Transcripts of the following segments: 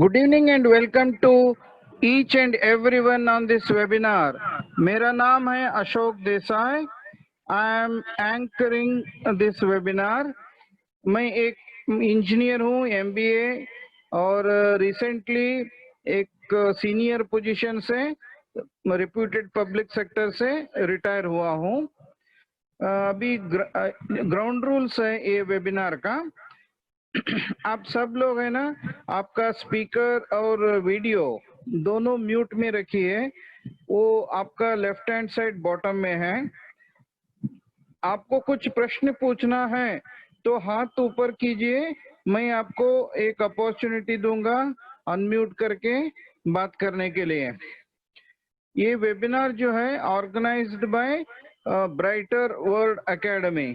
Good evening and welcome to each and everyone on this webinar. मेरा नाम है Ashok Desai. I am anchoring this webinar. मैं एक engineer हूँ MBA और रिसेंटली एक सीनियर पोजीशन से रेप्यूटेड पब्लिक सेक्टर से रिटायर हुआ हूँ. अभी ग्राउंड रूल्स है ये वेबिनार का. आप सब लोग है ना, आपका स्पीकर और वीडियो दोनों म्यूट में रखिए. वो आपका लेफ्ट हैंड साइड बॉटम में है. आपको कुछ प्रश्न पूछना है तो हाथ ऊपर कीजिए. मैं आपको एक अपॉर्चुनिटी दूंगा अनम्यूट करके बात करने के लिए. ये वेबिनार जो है organised by Brighter World Academy.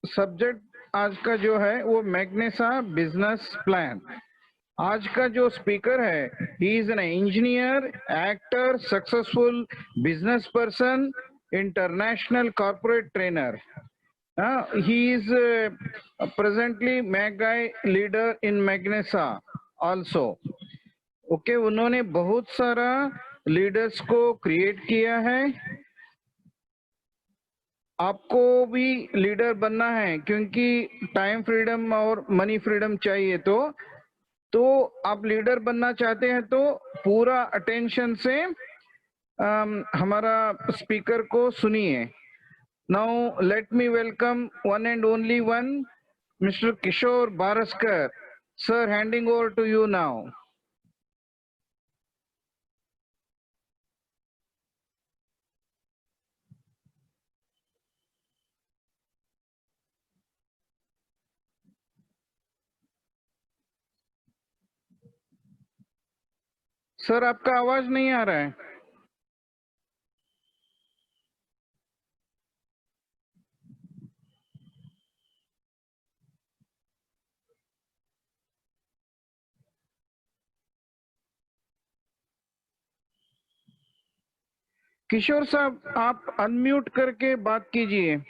Subject आज का जो है वो मैग्नेसा बिजनेस प्लान. आज का जो स्पीकर है, he is an engineer, actor, successful business person, international corporate trainer. He is presently मैगाई leader in Magnessa also. Okay, उन्होंने बहुत सारा लीडर्स को क्रिएट किया है. आपको भी लीडर बनना है क्योंकि टाइम फ्रीडम और मनी फ्रीडम चाहिए. तो आप लीडर बनना चाहते हैं तो पूरा अटेंशन से हमारा स्पीकर को सुनिए. Now let me welcome one and only one, mister Kishore Baraskar. Sir, handing over to you now. Sir, आपका आवाज नहीं आ रहा है. किशोर साहब, आप अनम्यूट करके बात कीजिए.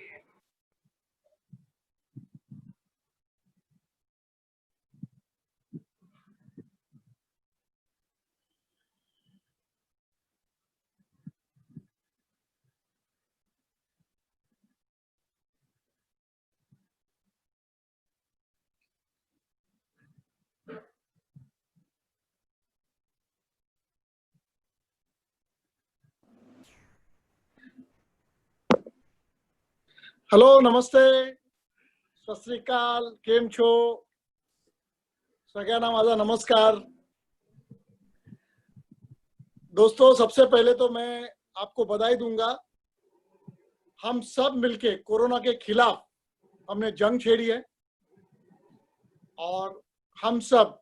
हेलो, नमस्ते, सत श्री अकाल, केम छो सगळ्यांना माझा नमस्कार. दोस्तों, सबसे पहले तो मैं आपको बधाई दूंगा. हम सब मिलके कोरोना के खिलाफ हमने जंग छेड़ी है और हम सब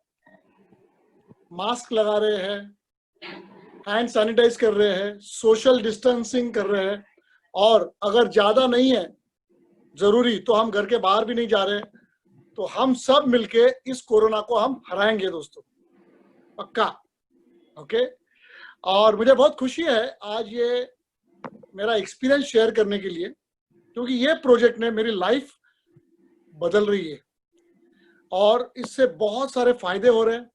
मास्क लगा रहे हैं, हैंड सैनिटाइज कर रहे हैं, सोशल डिस्टेंसिंग कर रहे हैं और अगर ज्यादा नहीं है जरूरी तो हम घर के बाहर भी नहीं जा रहे. तो हम सब मिलके इस कोरोना को हम हराएंगे दोस्तों, पक्का. ओके. और मुझे बहुत खुशी है आज ये मेरा एक्सपीरियंस शेयर करने के लिए, क्योंकि ये प्रोजेक्ट ने मेरी लाइफ बदल रही है और इससे बहुत सारे फायदे हो रहे हैं.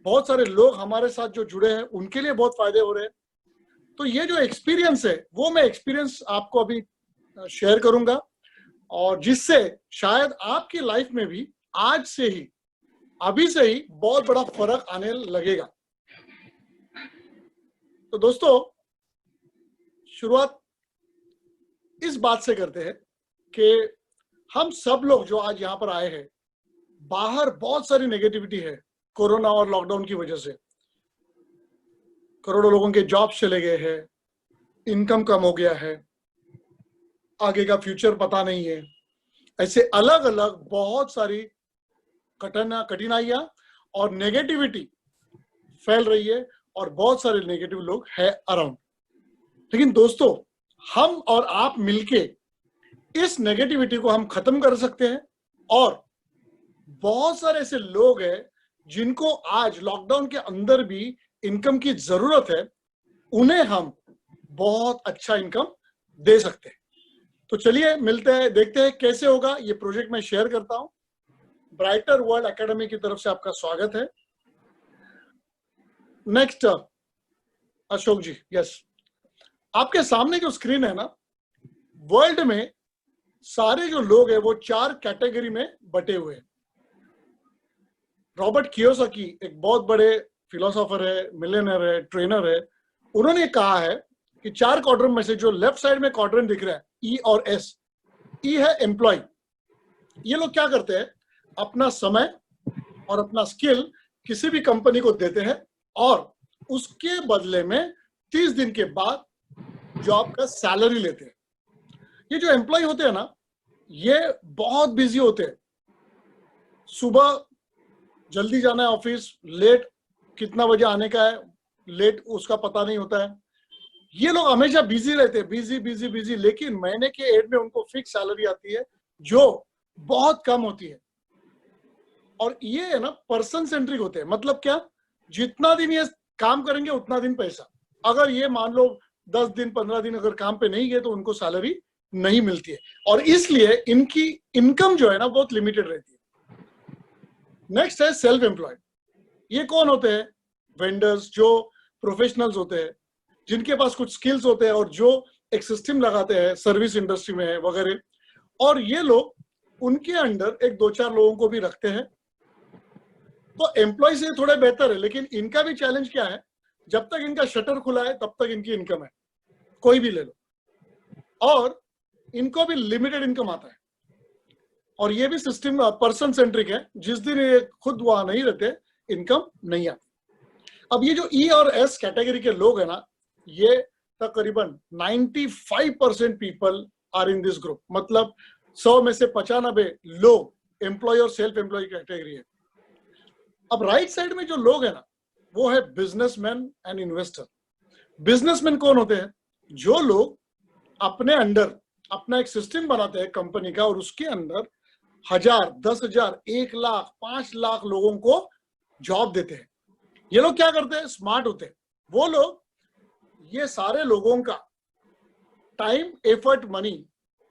बहुत सारे लोग हमारे साथ जो जुड़े हैं उनके लिए बहुत फायदे हो रहे हैं. तो ये जो एक्सपीरियंस है वो मैं एक्सपीरियंस आपको अभी शेयर करूंगा और जिससे शायद आपकी लाइफ में भी आज से ही, अभी से ही बहुत बड़ा फर्क आने लगेगा. तो दोस्तों, शुरुआत इस बात से करते हैं कि हम सब लोग जो आज यहाँ पर आए हैं, बाहर बहुत सारी नेगेटिविटी है कोरोना और लॉकडाउन की वजह से. करोड़ों लोगों के जॉब्स चले गए हैं, इनकम कम हो गया है, आगे का फ्यूचर पता नहीं है. ऐसे अलग अलग बहुत सारी कठिनाइयां और नेगेटिविटी फैल रही है और बहुत सारे नेगेटिव लोग हैं अराउंड. लेकिन दोस्तों, हम और आप मिलके इस नेगेटिविटी को हम खत्म कर सकते हैं और बहुत सारे ऐसे लोग हैं जिनको आज लॉकडाउन के अंदर भी इनकम की जरूरत है, उन्हें हम बहुत अच्छा इनकम दे सकते हैं. तो चलिए मिलते हैं, देखते हैं कैसे होगा. ये प्रोजेक्ट मैं शेयर करता हूं. ब्राइटर वर्ल्ड एकेडमी की तरफ से आपका स्वागत है। नेक्स्ट अशोक जी, यस, आपके सामने जो स्क्रीन है ना, वर्ल्ड में सारे जो लोग हैं वो 4 कैटेगरी में बटे हुए हैं। रॉबर्ट कियोसाकी एक बहुत बड़े फिलोसोफर है, मिलियनर है, ट्रेनर है, उन्होंने कहा है कि 4 क्वाड्रेंट में से जो लेफ्ट साइड में क्वाड्रेंट दिख रहा है ई और एस, ई है एम्प्लॉय। ये लोग क्या करते हैं, अपना समय और अपना स्किल किसी भी कंपनी को देते हैं और उसके बदले में 30 दिन के बाद जॉब का सैलरी लेते हैं। ये जो एम्प्लॉय होते हैं ना, ये बहुत बिजी होते हैं। सुबह जल्दी जाना है ऑफिस, लेट कितना बजे आने का है, लेट उसका पता नहीं होता है। ये लोग हमेशा बिजी रहते हैं, बिजी बिजी बिजी, लेकिन महीने के एंड में उनको फिक्स सैलरी आती है जो बहुत कम होती है। और ये है ना पर्सन सेंट्रिक होते हैं। मतलब क्या, जितना दिन ये काम करेंगे उतना दिन पैसा। अगर ये मान लो 10 दिन 15 दिन अगर काम पे नहीं गए तो उनको सैलरी नहीं मिलती है, और इसलिए इनकी इनकम जो है ना बहुत लिमिटेड रहती है। नेक्स्ट है सेल्फ एम्प्लॉयड। ये कौन होते हैं, वेंडर्स, जो प्रोफेशनल्स होते हैं, जिनके पास कुछ स्किल्स होते हैं और जो एक सिस्टम लगाते हैं, सर्विस इंडस्ट्री में है वगैरह। और ये लोग उनके अंडर एक 2-4 लोगों को भी रखते हैं। तो एम्प्लॉय से थोड़े बेहतर है, लेकिन इनका भी चैलेंज क्या है, जब तक इनका शटर खुला है तब तक इनकी इनकम है, कोई भी ले लो, और इनको भी लिमिटेड इनकम आता है। और ये भी सिस्टम पर्सन सेंट्रिक है, जिस दिन ये खुद वहां नहीं रहते इनकम नहीं आती। अब ये जो ई और एस कैटेगरी के लोग हैं ना, ये तकरीबन 95% people are in this group. मतलब 100 में से 95 लोग एम्प्लॉय और सेल्फ एम्प्लॉय कैटेगरी है। अब राइट साइड में जो लोग हैं ना, वो है बिजनेसमैन एंड इन्वेस्टर। बिजनेसमैन कौन होते हैं, जो लोग अपने अंडर अपना एक सिस्टम बनाते हैं कंपनी का, और उसके अंदर 1000, 10,000, 1 लाख, 5 लाख लोगों को जॉब देते हैं। ये लोग क्या करते हैं, स्मार्ट होते हैं। वो लोग ये सारे लोगों का टाइम, एफर्ट, मनी,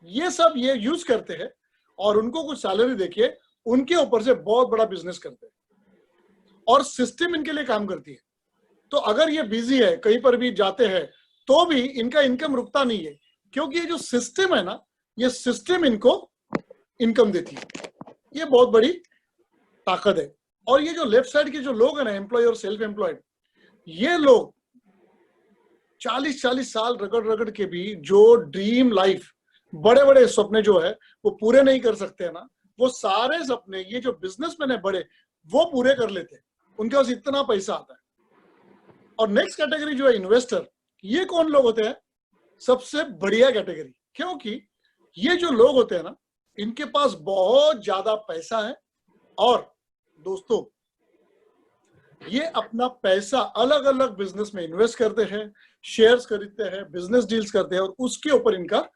ये सब ये यूज करते हैं और उनको कुछ सैलरी देके उनके ऊपर से बहुत बड़ा बिजनेस करते हैं, और सिस्टम इनके लिए काम करती है। तो अगर ये बिजी है, कहीं पर भी जाते हैं, तो भी इनका इनकम रुकता नहीं है, क्योंकि ये जो सिस्टम है ना, ये सिस्टम इनको इनकम देती है। ये बहुत बड़ी ताकत है। और ये जो लेफ्ट साइड के जो लोग हैं ना, एम्प्लॉय और सेल्फ एम्प्लॉयड, ये लोग 40-40 साल रगड़ रगड़ के भी जो ड्रीम लाइफ, बड़े बड़े सपने जो है वो पूरे नहीं कर सकते हैं ना, वो सारे सपने ये जो बिजनेसमैन है बड़े, वो पूरे कर लेते हैं। उनके पास इतना पैसा आता है। और नेक्स्ट कैटेगरी जो है इन्वेस्टर, ये कौन लोग होते हैं, सबसे बढ़िया कैटेगरी, क्योंकि ये जो लोग होते हैं ना, इनके पास बहुत ज्यादा पैसा है, और दोस्तों ये अपना पैसा अलग अलग बिजनेस में इन्वेस्ट करते हैं, शेयर्स खरीदते हैं, बिजनेस डील्स करते हैं, और उसके ऊपर इनका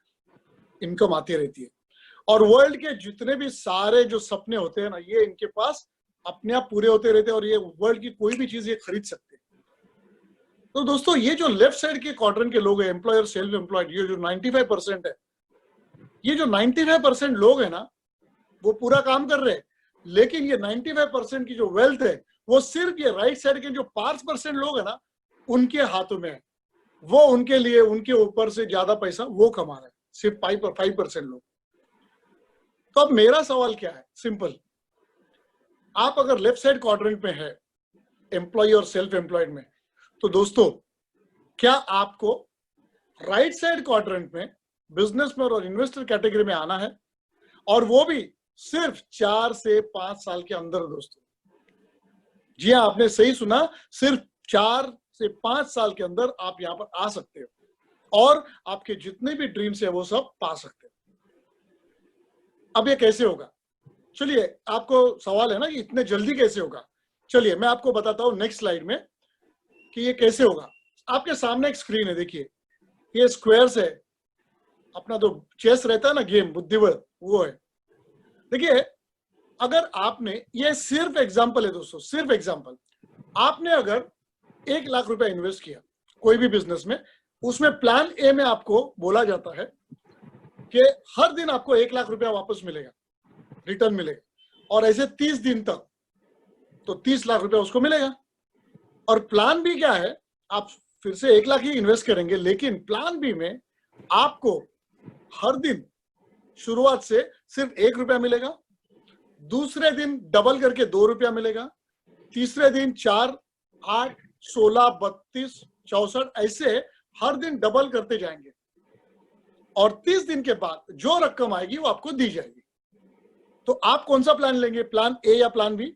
इनकम आती रहती है। और वर्ल्ड के जितने भी सारे जो सपने होते हैं ना, ये इनके पास अपने आप पूरे होते रहते हैं, और ये वर्ल्ड की कोई भी चीज ये खरीद सकते हैं। तो दोस्तों ये जो लेफ्ट साइड के क्वाड्रेंट के लोग हैं, एम्प्लॉयर, सेल्फ एम्प्लॉयड, ये जो 95% है, ये जो 95% लोग हैं ना, वो पूरा काम कर रहे हैं, लेकिन ये 95% की जो वेल्थ है, वो सिर्फ ये राइट साइड के जो 5% लोग हैं ना, उनके हाथों में है। वो उनके लिए, उनके ऊपर से ज्यादा पैसा वो कमा रहे हैं, सिर्फ 5% लोग। तो अब मेरा सवाल क्या है, सिंपल, आप अगर लेफ्ट साइड क्वाड्रेंट में है, एम्प्लॉय और सेल्फ एम्प्लॉयड में, तो दोस्तों क्या आपको राइट साइड क्वाड्रेंट में बिजनेसमैन और इन्वेस्टर कैटेगरी में आना है, और वो भी सिर्फ 4 से 5 साल के अंदर। दोस्तों जी हाँ, आपने सही सुना, सिर्फ 4 से 5 साल के अंदर आप यहाँ पर आ सकते हो और आपके जितने भी ड्रीम्स है वो सब पा सकते हो। अब ये कैसे होगा, चलिए आपको सवाल है ना कि इतने जल्दी कैसे होगा, चलिए मैं आपको बताता हूं नेक्स्ट स्लाइड में कि ये कैसे होगा। आपके सामने एक स्क्रीन है, देखिए ये स्क्वायर्स है, अपना जो चेस रहता है ना गेम, बुद्धिबल, वो है। देखिए अगर आपने, ये सिर्फ एग्जांपल है दोस्तों, सिर्फ एग्जांपल, आपने अगर 1 लाख रुपया इन्वेस्ट किया कोई भी बिजनेस में, उसमें प्लान ए में आपको बोला जाता है कि हर दिन आपको 1 लाख रुपया वापस मिलेगा, रिटर्न मिलेगा। और ऐसे 30 दिन तक, तो 30 लाख रुपया उसको मिलेगा। और प्लान बी क्या है, आप फिर से 1 लाख ही इन्वेस्ट करेंगे, लेकिन प्लान बी में आपको हर दिन शुरुआत से सिर्फ 1 रुपया मिलेगा, दूसरे दिन डबल करके 2 रुपया मिलेगा, तीसरे दिन 4, 8, 16, 32, 64 ऐसे हर दिन डबल करते जाएंगे। और 30 दिन के बाद जो रकम आएगी वो आपको दी जाएगी। तो आप कौन सा प्लान लेंगे, प्लान ए या प्लान बी?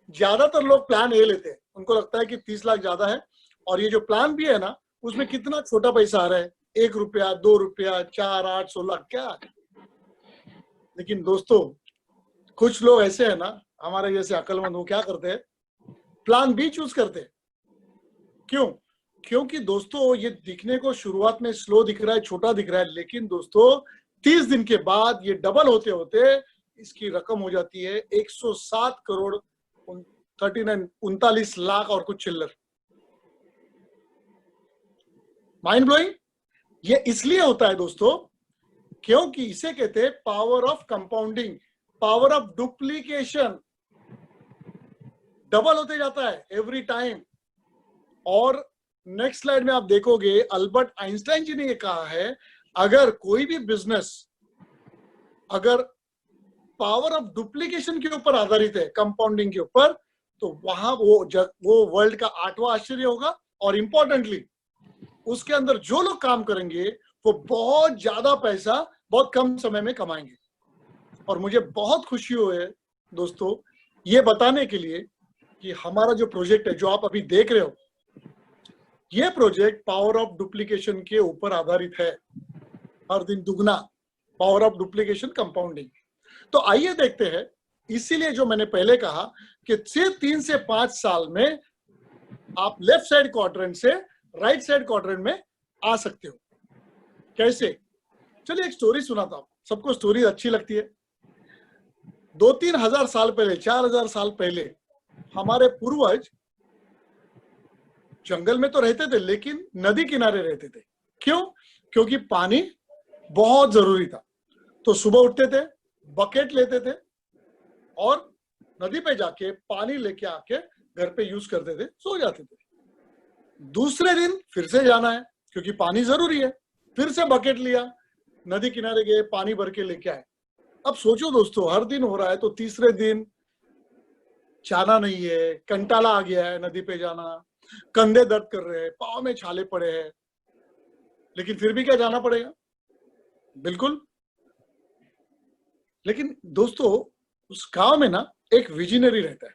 ज्यादातर लोग प्लान ए लेते हैं, उनको लगता है कि 30 लाख ज्यादा है। और ये जो प्लान बी है ना, उसमें कितना छोटा पैसा आ रहा है, 1 रुपया, 2 रुपया, 4, 8, 16 क्या। लेकिन दोस्तों कुछ लोग ऐसे है ना, हमारे जैसे अक्लमंद, वो क्या करते हैं, प्लान बी चूज करते हैं। क्यों? क्योंकि दोस्तों ये दिखने को शुरुआत में स्लो दिख रहा है, छोटा दिख रहा है, लेकिन दोस्तों 30 दिन के बाद ये डबल होते होते इसकी रकम हो जाती है 107 करोड़ 39 लाख और कुछ चिल्लर। Mind blowing. ये इसलिए होता है दोस्तों क्योंकि इसे कहते हैं power of compounding, power of duplication. Double होते जाता है एवरी टाइम। और नेक्स्ट स्लाइड में आप देखोगे अल्बर्ट आइंस्टाइन जी ने ये कहा है, अगर कोई भी बिजनेस अगर पावर ऑफ डुप्लीकेशन के ऊपर आधारित है, कंपाउंडिंग के ऊपर, तो वहां वो वर्ल्ड का 8वां आश्चर्य होगा। और इंपॉर्टेंटली उसके अंदर जो लोग काम करेंगे वो बहुत ज्यादा पैसा बहुत कम समय में कमाएंगे। और मुझे बहुत खुशी हुई है दोस्तों ये बताने के लिए कि हमारा जो प्रोजेक्ट है, जो आप अभी देख रहे हो, ये प्रोजेक्ट पावर ऑफ डुप्लीकेशन के ऊपर आधारित है। हर दिन दुगना, पावर ऑफ डुप्लीकेशन कंपाउंडिंग। तो आइए देखते हैं। इसीलिए जो मैंने पहले कहा कि सिर्फ 3 से 5 साल में आप लेफ्ट साइड क्वाड्रेंट से राइट साइड क्वाड्रेंट में आ सकते हो। कैसे? चलिए एक स्टोरी सुनाता हूं। सबको स्टोरी अच्छी लगती है। 2-3 हजार साल पहले, 4,000 साल पहले हमारे पूर्वज जंगल में तो रहते थे, लेकिन नदी किनारे रहते थे। क्यों? क्योंकि पानी बहुत जरूरी था। तो सुबह उठते थे, बकेट लेते थे और नदी पे जाके पानी लेके आके घर पे यूज करते थे, सो जाते थे। दूसरे दिन फिर से जाना है क्योंकि पानी जरूरी है, फिर से बकेट लिया, नदी किनारे गए, पानी भर के लेके आए। अब सोचो दोस्तों, हर दिन हो रहा है, तो तीसरे दिन जाना नहीं है, कंटाला आ गया है नदी पे जाना, कंधे दर्द कर रहे हैं, पाँव में छाले पड़े हैं, लेकिन फिर भी क्या जाना पड़ेगा? बिल्कुल। लेकिन दोस्तों उस गांव में ना एक विजनरी रहता है।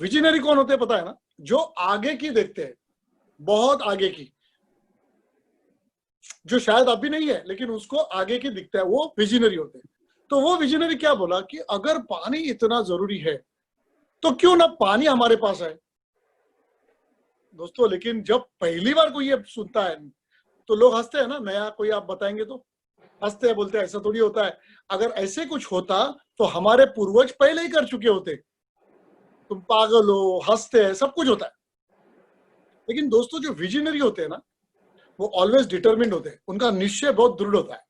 विजनरी कौन होते हैं पता है ना? जो आगे की देखते हैं, बहुत आगे की, जो शायद अभी नहीं है लेकिन उसको आगे की दिखता है, वो विजनरी होते हैं। तो वो विजनरी क्या बोला कि अगर पानी इतना जरूरी है तो क्यों ना पानी हमारे पास है दोस्तों। लेकिन जब पहली बार कोई ये सुनता है तो लोग हंसते हैं ना, नया कोई आप बताएंगे तो हंसते हैं, बोलते हैं ऐसा थोड़ी होता है। अगर ऐसे कुछ होता तो हमारे पूर्वज पहले ही कर चुके होते। तुम पागल हो, हंसते हैं, सब कुछ होता है। लेकिन दोस्तों जो विजनरी होते हैं ना, वो ऑलवेज डिटरमिन्ड होते हैं। उनका निश्चय बहुत दृढ़ होता है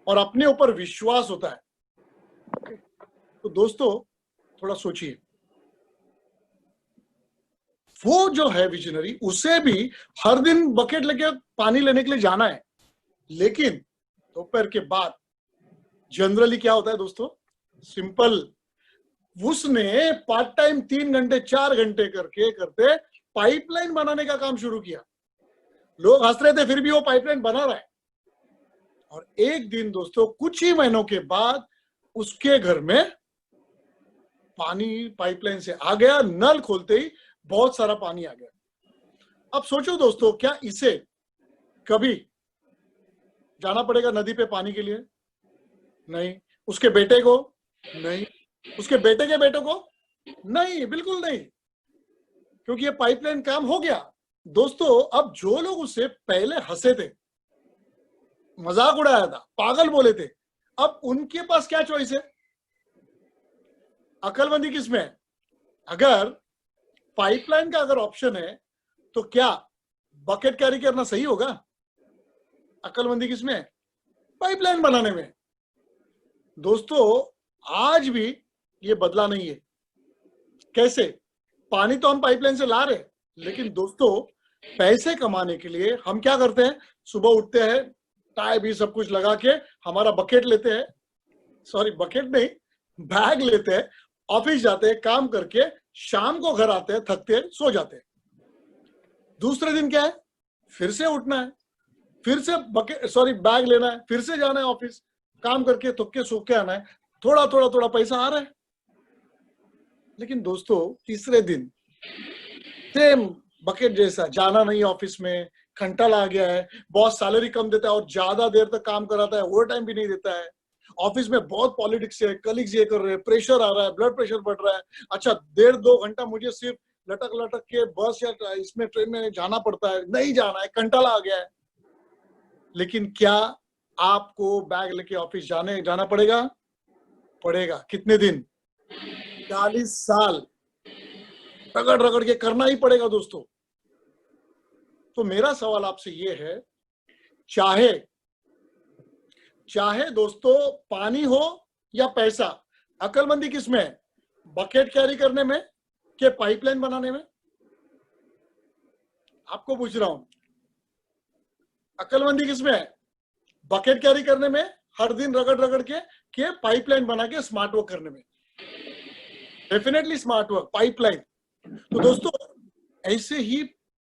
और अपने ऊपर विश्वास होता है। तो दोस्तों थोड़ा सोचिए, वो जो है विजनरी, उसे भी हर दिन बकेट लेके पानी लेने के लिए जाना है, लेकिन दोपहर के बाद जनरली क्या होता है दोस्तों? सिंपल, उसने पार्ट टाइम 3 घंटे 4 घंटे करते पाइपलाइन बनाने का काम शुरू किया। लोग हंस रहे थे, फिर भी वो पाइपलाइन बना रहा है। और एक दिन दोस्तों कुछ ही महीनों के बाद उसके घर में पानी पाइपलाइन से आ गया। नल खोलते ही बहुत सारा पानी आ गया। अब सोचो दोस्तों, क्या इसे कभी जाना पड़ेगा नदी पे पानी के लिए? नहीं। उसके बेटे को? नहीं। उसके बेटे के बेटों को? नहीं, बिल्कुल नहीं, क्योंकि ये पाइपलाइन काम हो गया। दोस्तों अब जो लोग उससे पहले हंसे थे, मजाक उड़ाया था, पागल बोले थे, अब उनके पास क्या चॉइस है? अकलमंदी किसमें है? अगर पाइपलाइन का अगर ऑप्शन है तो क्या बकेट कैरी करना सही होगा? अकलमंदी किसमें है? पाइपलाइन बनाने में। दोस्तों आज भी ये बदला नहीं है। कैसे? पानी तो हम पाइपलाइन से ला रहे हैं, लेकिन दोस्तों पैसे कमाने के लिए हम क्या करते हैं? सुबह उठते हैं, टाई भी सब कुछ लगा के हमारा बकेट लेते हैं, सॉरी बकेट नहीं, बैग लेते हैं, ऑफिस जाते हैं, काम करके शाम को घर आते हैं, थकते हैं, सो जाते हैं। दूसरे दिन क्या है? फिर से उठना है, फिर से बैग लेना है, फिर से जाना है ऑफिस, काम करके थक के सो के आना है। थोड़ा थोड़ा थोड़ा पैसा आ रहा है, लेकिन दोस्तों तीसरे दिन सेम बकेट जैसा, जाना नहीं ऑफिस में, घंटा ला गया है, बॉस सैलरी कम देता है और ज्यादा देर तक काम कराता है, ओवर टाइम भी नहीं देता है। ऑफिस में बहुत पॉलिटिक्स है, कलीग्स ये कर रहे हैं, प्रेशर आ रहा है, ब्लड प्रेशर बढ़ रहा है। अच्छा 1.5-2 घंटा मुझे सिर्फ लटक लटक के बस या इसमें ट्रेन में जाना पड़ता है, नहीं जाना है, कंटाला आ गया है। लेकिन क्या आपको बैग लेके ऑफिस जाना पड़ेगा? पड़ेगा। कितने दिन? 40 साल रगड़ रगड़ के करना ही पड़ेगा दोस्तों। तो मेरा सवाल आपसे ये है, चाहे दोस्तों पानी हो या पैसा, अक्लमंदी किस में है? बकेट कैरी करने में कि पाइपलाइन बनाने में? आपको पूछ रहा हूं, अक्लमंदी किस में है? बकेट कैरी करने में, हर दिन रगड़ रगड़ के पाइपलाइन बना के स्मार्ट वर्क करने में? Definitely smart work, pipeline. तो दोस्तों ऐसे ही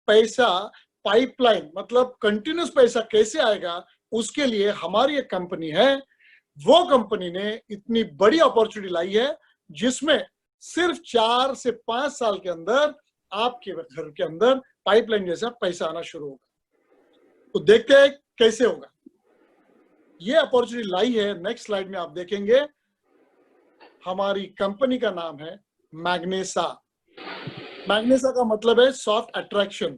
पैसा, पाइपलाइन मतलब कंटिन्यूस पैसा कैसे आएगा, उसके लिए हमारी एक कंपनी है। वो कंपनी ने इतनी बड़ी अपॉर्चुनिटी लाई है जिसमें सिर्फ 4 से 5 साल के अंदर आपके घर के अंदर पाइपलाइन जैसा पैसा आना शुरू होगा। तो देखते हैं कैसे होगा। ये अपॉर्चुनिटी लाई है, नेक्स्ट स्लाइड में आप देखेंगे। हमारी कंपनी का नाम है मैग्नेसा। मैग्नेसा का मतलब है सॉफ्ट अट्रैक्शन,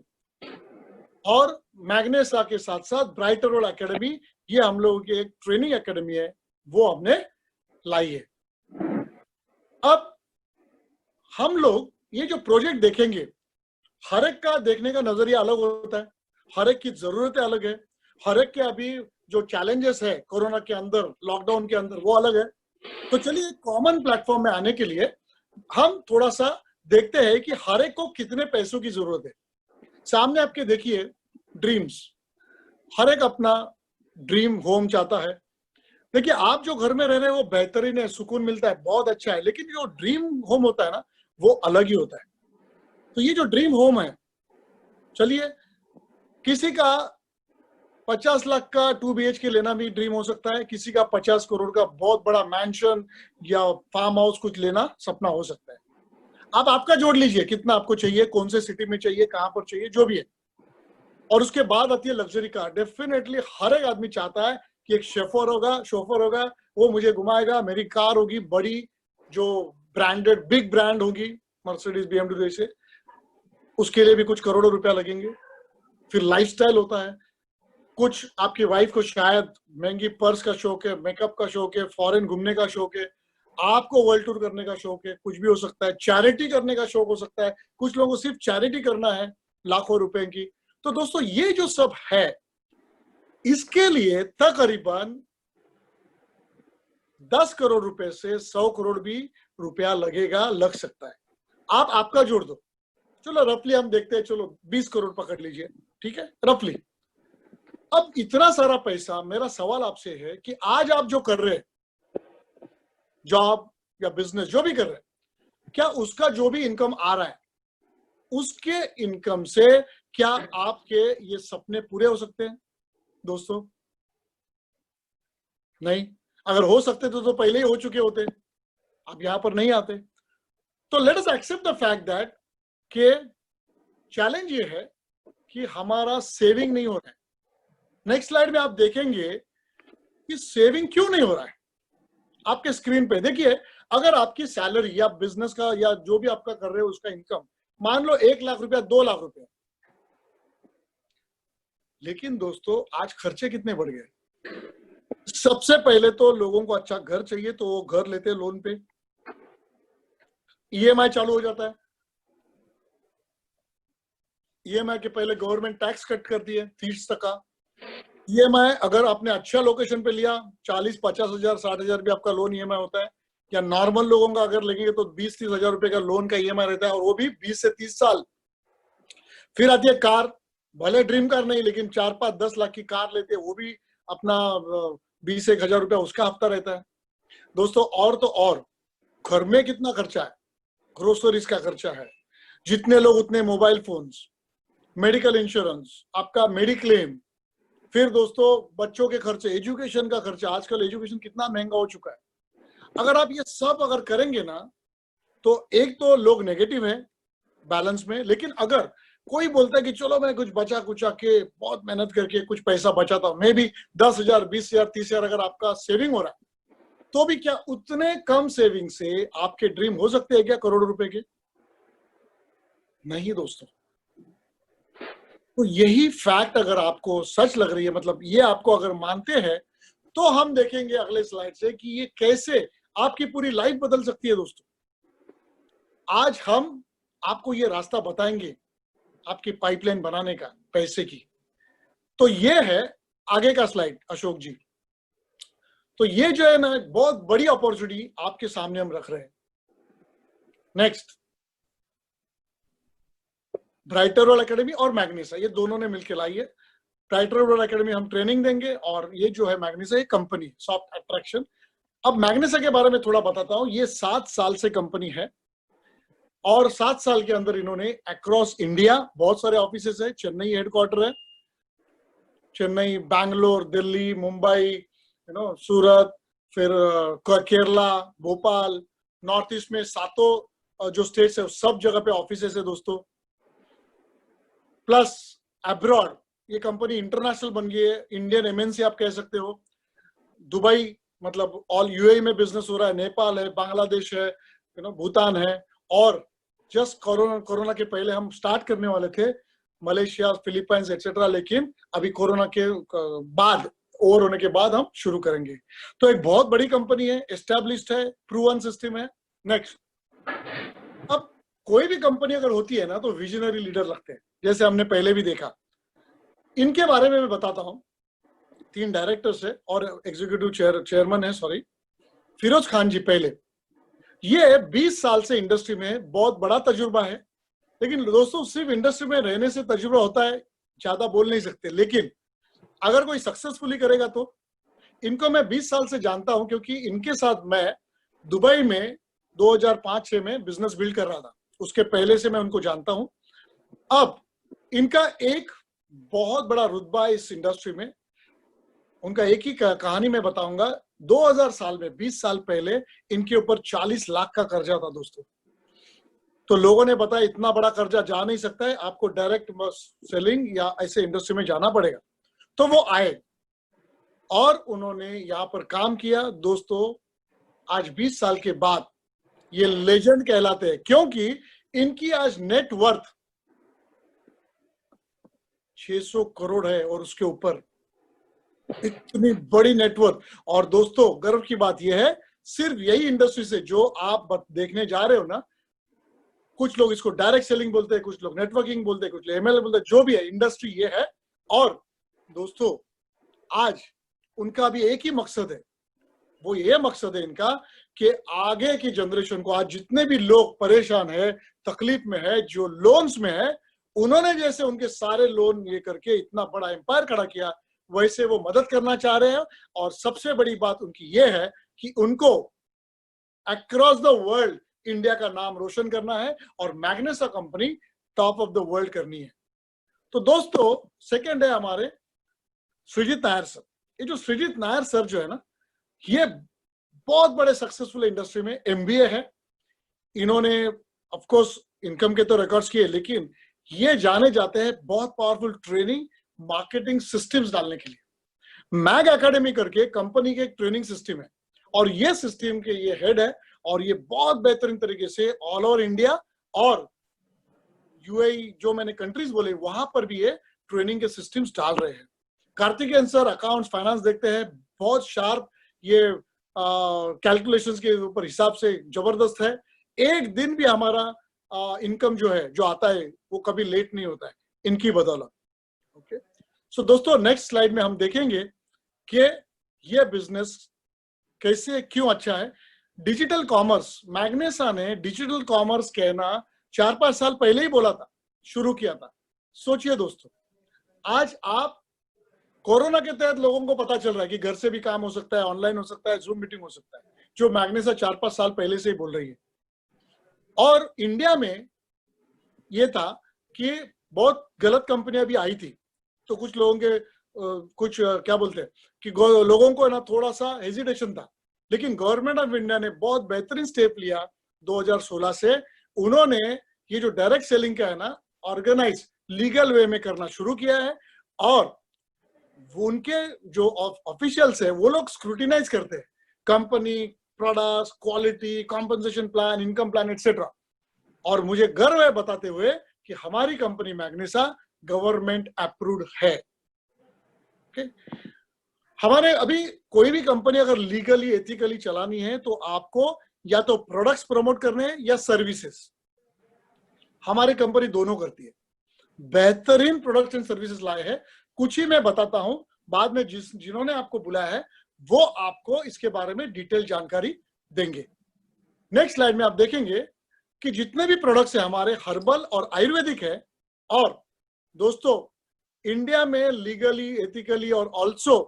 और मैग्नेसा के साथ साथ ब्राइटर वर्ल्ड एकेडमी, ये हम लोगों की एक ट्रेनिंग एकेडमी है, वो हमने लाई है। अब हम लोग ये जो प्रोजेक्ट देखेंगे, हर एक का देखने का नजरिया अलग होता है, हर एक की जरूरतें अलग है, हर एक के अभी जो चैलेंजेस है कोरोना के अंदर, लॉकडाउन के अंदर, वो अलग है। तो चलिए कॉमन प्लेटफॉर्म में आने के लिए हम थोड़ा सा देखते हैं कि हर एक को कितने पैसों की जरूरत है। सामने आपके देखिए ड्रीम्स, हर एक अपना ड्रीम होम चाहता है। देखिए आप जो घर में रह रहे हैं वो बेहतरीन है, सुकून मिलता है, बहुत अच्छा है, लेकिन जो ड्रीम होम होता है ना, वो अलग ही होता है। तो ये जो ड्रीम होम है, चलिए किसी का 50 लाख का 2 BHK लेना भी ड्रीम हो सकता है, किसी का 50 करोड़ का बहुत बड़ा मैंशन या फार्म हाउस कुछ लेना सपना हो सकता है। आप आपका जोड़ लीजिए, कितना आपको चाहिए, कौन से सिटी में चाहिए, कहां पर चाहिए, जो भी है। और उसके बाद आती है लग्जरी कार। डेफिनेटली हर एक आदमी चाहता है कि एक शोफर होगा, वो मुझे घुमाएगा, मेरी कार होगी बड़ी, जो ब्रांडेड बिग ब्रांड होगी, मर्सिडीज BMW जैसे, उसके लिए भी कुछ करोड़ों रुपया लगेंगे। फिर लाइफस्टाइल होता है, कुछ आपकी वाइफ को शायद महंगी पर्स का शौक है, मेकअप का शौक है, फॉरेन घूमने का शौक है, आपको वर्ल्ड टूर करने का शौक है, कुछ भी हो सकता है, चैरिटी करने का शौक हो सकता है, कुछ लोगों को सिर्फ चैरिटी करना है लाखों रुपए की। तो दोस्तों ये जो सब है, इसके लिए तकरीबन 10 करोड़ रुपए से 100 करोड़ भी रुपया लगेगा, लग सकता है। आप आपका जोड़ दो, चलो रफली हम देखते हैं, चलो 20 करोड़ पकड़ लीजिए, ठीक है, रफली। अब इतना सारा पैसा, मेरा सवाल आपसे है कि आज आप जो कर रहे हैं, जॉब या बिजनेस जो भी कर रहे हैं, क्या उसका जो भी इनकम आ रहा है, उसके इनकम से क्या आपके ये सपने पूरे हो सकते हैं दोस्तों? नहीं। अगर हो सकते तो पहले ही हो चुके होते, आप यहां पर नहीं आते। तो let us accept the fact that कि चैलेंज ये है कि हमारा सेविंग नहीं हो रहा है। नेक्स्ट स्लाइड में आप देखेंगे कि सेविंग क्यों नहीं हो रहा है। आपके स्क्रीन पे देखिए, अगर आपकी सैलरी या बिजनेस का या जो भी आपका कर रहे हो उसका इनकम मान लो 1 लाख रुपया, 2 लाख रुपया, लेकिन दोस्तों आज खर्चे कितने बढ़ गए। सबसे पहले तो लोगों को अच्छा घर चाहिए, तो वो घर लेते हैं लोन पे, EMI चालू हो जाता है। EMI के पहले गवर्नमेंट टैक्स कट कर दिए 30%। ईएमआई अगर आपने अच्छा लोकेशन पे लिया 40-50 हजार 60 हजार भी आपका लोन ईएमआई होता है, या नॉर्मल लोगों का अगर लेंगे तो 20-30 हजार रुपए का लोन का ईएमआई रहता है, और वो भी 20 से 30 साल। फिर आती है कार, भले ड्रीम कार नहीं लेकिन 4-5-10 लाख की कार लेते हैं, वो भी अपना 20-1 हजार रुपया उसका हफ्ता रहता है दोस्तों। और तो और घर में कितना खर्चा है, ग्रोसरीज का खर्चा है, जितने लोग उतने मोबाइल फोन्स, मेडिकल इंश्योरेंस, आपका मेडिक्लेम, फिर दोस्तों बच्चों के खर्चे, एजुकेशन का खर्चा, आजकल एजुकेशन कितना महंगा हो चुका है। अगर आप ये सब अगर करेंगे ना, तो एक तो लोग नेगेटिव है बैलेंस में, लेकिन अगर कोई बोलता है कि चलो मैं कुछ बचा कुचा के बहुत मेहनत करके कुछ पैसा बचाता हूं, मे भी 10,000, 20,000, 30,000 अगर आपका सेविंग हो रहा है, तो भी क्या उतने कम सेविंग से आपके ड्रीम हो सकते हैं क्या करोड़ों रुपए के? नहीं दोस्तों। तो यही फैक्ट अगर आपको सच लग रही है, मतलब ये आपको अगर मानते हैं, तो हम देखेंगे अगले स्लाइड से कि ये कैसे आपकी पूरी लाइफ बदल सकती है दोस्तों। आज हम आपको ये रास्ता बताएंगे आपकी पाइपलाइन बनाने का, पैसे की। तो ये है आगे का स्लाइड अशोक जी। तो ये जो है ना बहुत बड़ी अपॉर्चुनिटी आपके सामने हम रख रहे हैं। नेक्स्ट, ब्राइटर वर्ल्ड एकेडमी और मैग्नीसा, ये दोनों ने मिलकर लाई है। ब्राइटर वर्ल्ड एकेडमी हम ट्रेनिंग देंगे, और ये जो है मैग्नीसा, ये कंपनी सॉफ्ट अट्रैक्शन। अब मैग्नीसा के बारे में थोड़ा बताता हूं। ये 7 साल से कंपनी है, और 7 साल के अंदर इन्होंने अक्रॉस इंडिया बहुत सारे ऑफिसेस है। चेन्नई हेडक्वार्टर है, चेन्नई, बैंगलोर, दिल्ली, मुंबई, सूरत, फिर केरला, भोपाल, नॉर्थ ईस्ट में 7 जो स्टेट्स है सब जगह पे ऑफिसेस है दोस्तों। प्लस अब्रॉड ये कंपनी इंटरनेशनल बन गई है, इंडियन एमएनसी आप कह सकते हो। दुबई, मतलब ऑल यूएई में बिजनेस हो रहा है, नेपाल है, बांग्लादेश है, भूटान है, और जस्ट कोरोना के पहले हम स्टार्ट करने वाले थे मलेशिया, फिलीपींस एक्सेट्रा, लेकिन अभी कोरोना के बाद, ओवर होने के बाद हम शुरू करेंगे। तो एक बहुत बड़ी कंपनी है, एस्टैब्लिश्ड है, प्रूवन सिस्टम है। नेक्स्ट, अब कोई भी कंपनी अगर होती है ना तो विजनरी लीडर लगते हैं, जैसे हमने पहले भी देखा। इनके बारे में मैं बताता हूं। 3 डायरेक्टर्स है और एग्जीक्यूटिव चेयरमैन है, सॉरी, फिरोज खान जी। पहले ये 20 साल से इंडस्ट्री में बहुत बड़ा तजुर्बा है, लेकिन दोस्तों सिर्फ इंडस्ट्री में रहने से तजुर्बा होता है, ज्यादा बोल नहीं सकते, लेकिन अगर कोई सक्सेसफुली करेगा तो। इनको मैं 20 साल से जानता हूं, क्योंकि इनके साथ मैं दुबई में 2005-6 में बिजनेस बिल्ड कर रहा था, उसके पहले से मैं उनको जानता हूं। अब इनका एक बहुत बड़ा रुतबा है इस इंडस्ट्री में। उनका एक ही कहानी मैं बताऊंगा। 2000 साल में, 20 साल पहले, इनके ऊपर 40 लाख का कर्जा था दोस्तों। तो लोगों ने बताया इतना बड़ा कर्जा जा नहीं सकता है, आपको डायरेक्ट सेलिंग या ऐसे इंडस्ट्री में जाना पड़ेगा। तो वो आए और उन्होंने यहाँ पर काम किया दोस्तों। आज 20 साल के बाद ये लेजेंड कहलाते हैं, क्योंकि इनकी आज नेट वर्थ 600 करोड़ है और उसके ऊपर, इतनी बड़ी नेटवर्क। और दोस्तों गर्व की बात यह है, सिर्फ यही इंडस्ट्री से जो आप देखने जा रहे हो ना, कुछ लोग इसको डायरेक्ट सेलिंग बोलते हैं, कुछ लोग नेटवर्किंग बोलते हैं, कुछ लोग एमएलए बोलते हैं, जो भी है इंडस्ट्री ये है। और दोस्तों आज उनका भी एक ही मकसद है, वो ये मकसद है इनका कि आगे की जनरेशन को, आज जितने भी लोग परेशान है, तकलीफ में है, जो लोन्स में है, उन्होंने जैसे उनके सारे लोन ये करके इतना बड़ा एम्पायर खड़ा किया, वैसे वो मदद करना चाह रहे हैं। और सबसे बड़ी बात उनकी ये है कि उनको अक्रॉस द वर्ल्ड इंडिया का नाम रोशन करना है और Magnessa company top of the world करनी है। तो दोस्तों सेकंड है हमारे सृजित नायर सर। ये जो सृजित नायर सर जो है ना, ये बहुत बड़े सक्सेसफुल इंडस्ट्री में एमबीए है। इन्होंने ऑफ कोर्स इनकम के तो रिकॉर्ड्स किए, लेकिन ये जाने जाते हैं बहुत पावरफुल ट्रेनिंग, मार्केटिंग सिस्टम्स डालने के लिए। मैग एकेडमी करके कंपनी के एक ट्रेनिंग सिस्टम है, और ये सिस्टम के ये हेड है, और ये बहुत बेहतरीन तरीके से ऑल ओवर इंडिया और यूएई, जो मैंने कंट्रीज बोले, वहां पर भी ये ट्रेनिंग के सिस्टम्स डाल रहे हैं। कार्तिकेयन सर अकाउंट्स फाइनेंस देखते हैं, बहुत शार्प, ये कैलकुलेशंस के ऊपर हिसाब से जबरदस्त है। एक दिन भी हमारा इनकम जो है, जो आता है, वो कभी लेट नहीं होता है इनकी बदौलत। ओके, सो दोस्तों नेक्स्ट स्लाइड में हम देखेंगे कि ये बिजनेस कैसे क्यों अच्छा है। डिजिटल कॉमर्स, मैग्नेसा ने डिजिटल कॉमर्स कहना 4-5 साल पहले ही बोला था, शुरू किया था। सोचिए दोस्तों, आज आप कोरोना के तहत लोगों को पता चल रहा है कि घर से भी काम हो सकता है, ऑनलाइन हो सकता है, जूम मीटिंग हो सकता है, जो मैग्नेसा 4-5 साल पहले से ही बोल रही है। और इंडिया में ये था कि बहुत गलत कंपनियां भी आई थी, तो कुछ लोगों के क्या बोलते हैं कि लोगों को ना थोड़ा सा हेजिटेशन था, लेकिन गवर्नमेंट ऑफ इंडिया ने बहुत बेहतरीन स्टेप लिया 2016 से। उन्होंने ये जो डायरेक्ट सेलिंग का है ना, ऑर्गेनाइज लीगल वे में करना शुरू किया है, और उनके जो ऑफिशियल्स है वो लोग स्क्रूटिनाइज करते हैं company, products, quality, compensation plan, income plan etcetera. और मुझे गर्व है बताते हुए कि हमारी कंपनी मैग्नेसा गवर्नमेंट अप्रूव्ड है। हमारे अभी कोई भी कंपनी अगर लीगली एथिकली चलानी है तो आपको या तो प्रोडक्ट्स प्रमोट करने हैं या सर्विसेज। हमारी कंपनी दोनों करती है, बेहतरीन प्रोडक्ट्स एंड सर्विसेज लाए हैं। कुछ ही मैं बताता हूं, बाद में जिन्होंने आपको बुलाया है वो आपको इसके बारे में डिटेल जानकारी देंगे। नेक्स्ट स्लाइड में आप देखेंगे कि जितने भी प्रोडक्ट्स है हमारे हर्बल और आयुर्वेदिक है। और दोस्तों इंडिया में लीगली एथिकली और ऑल्सो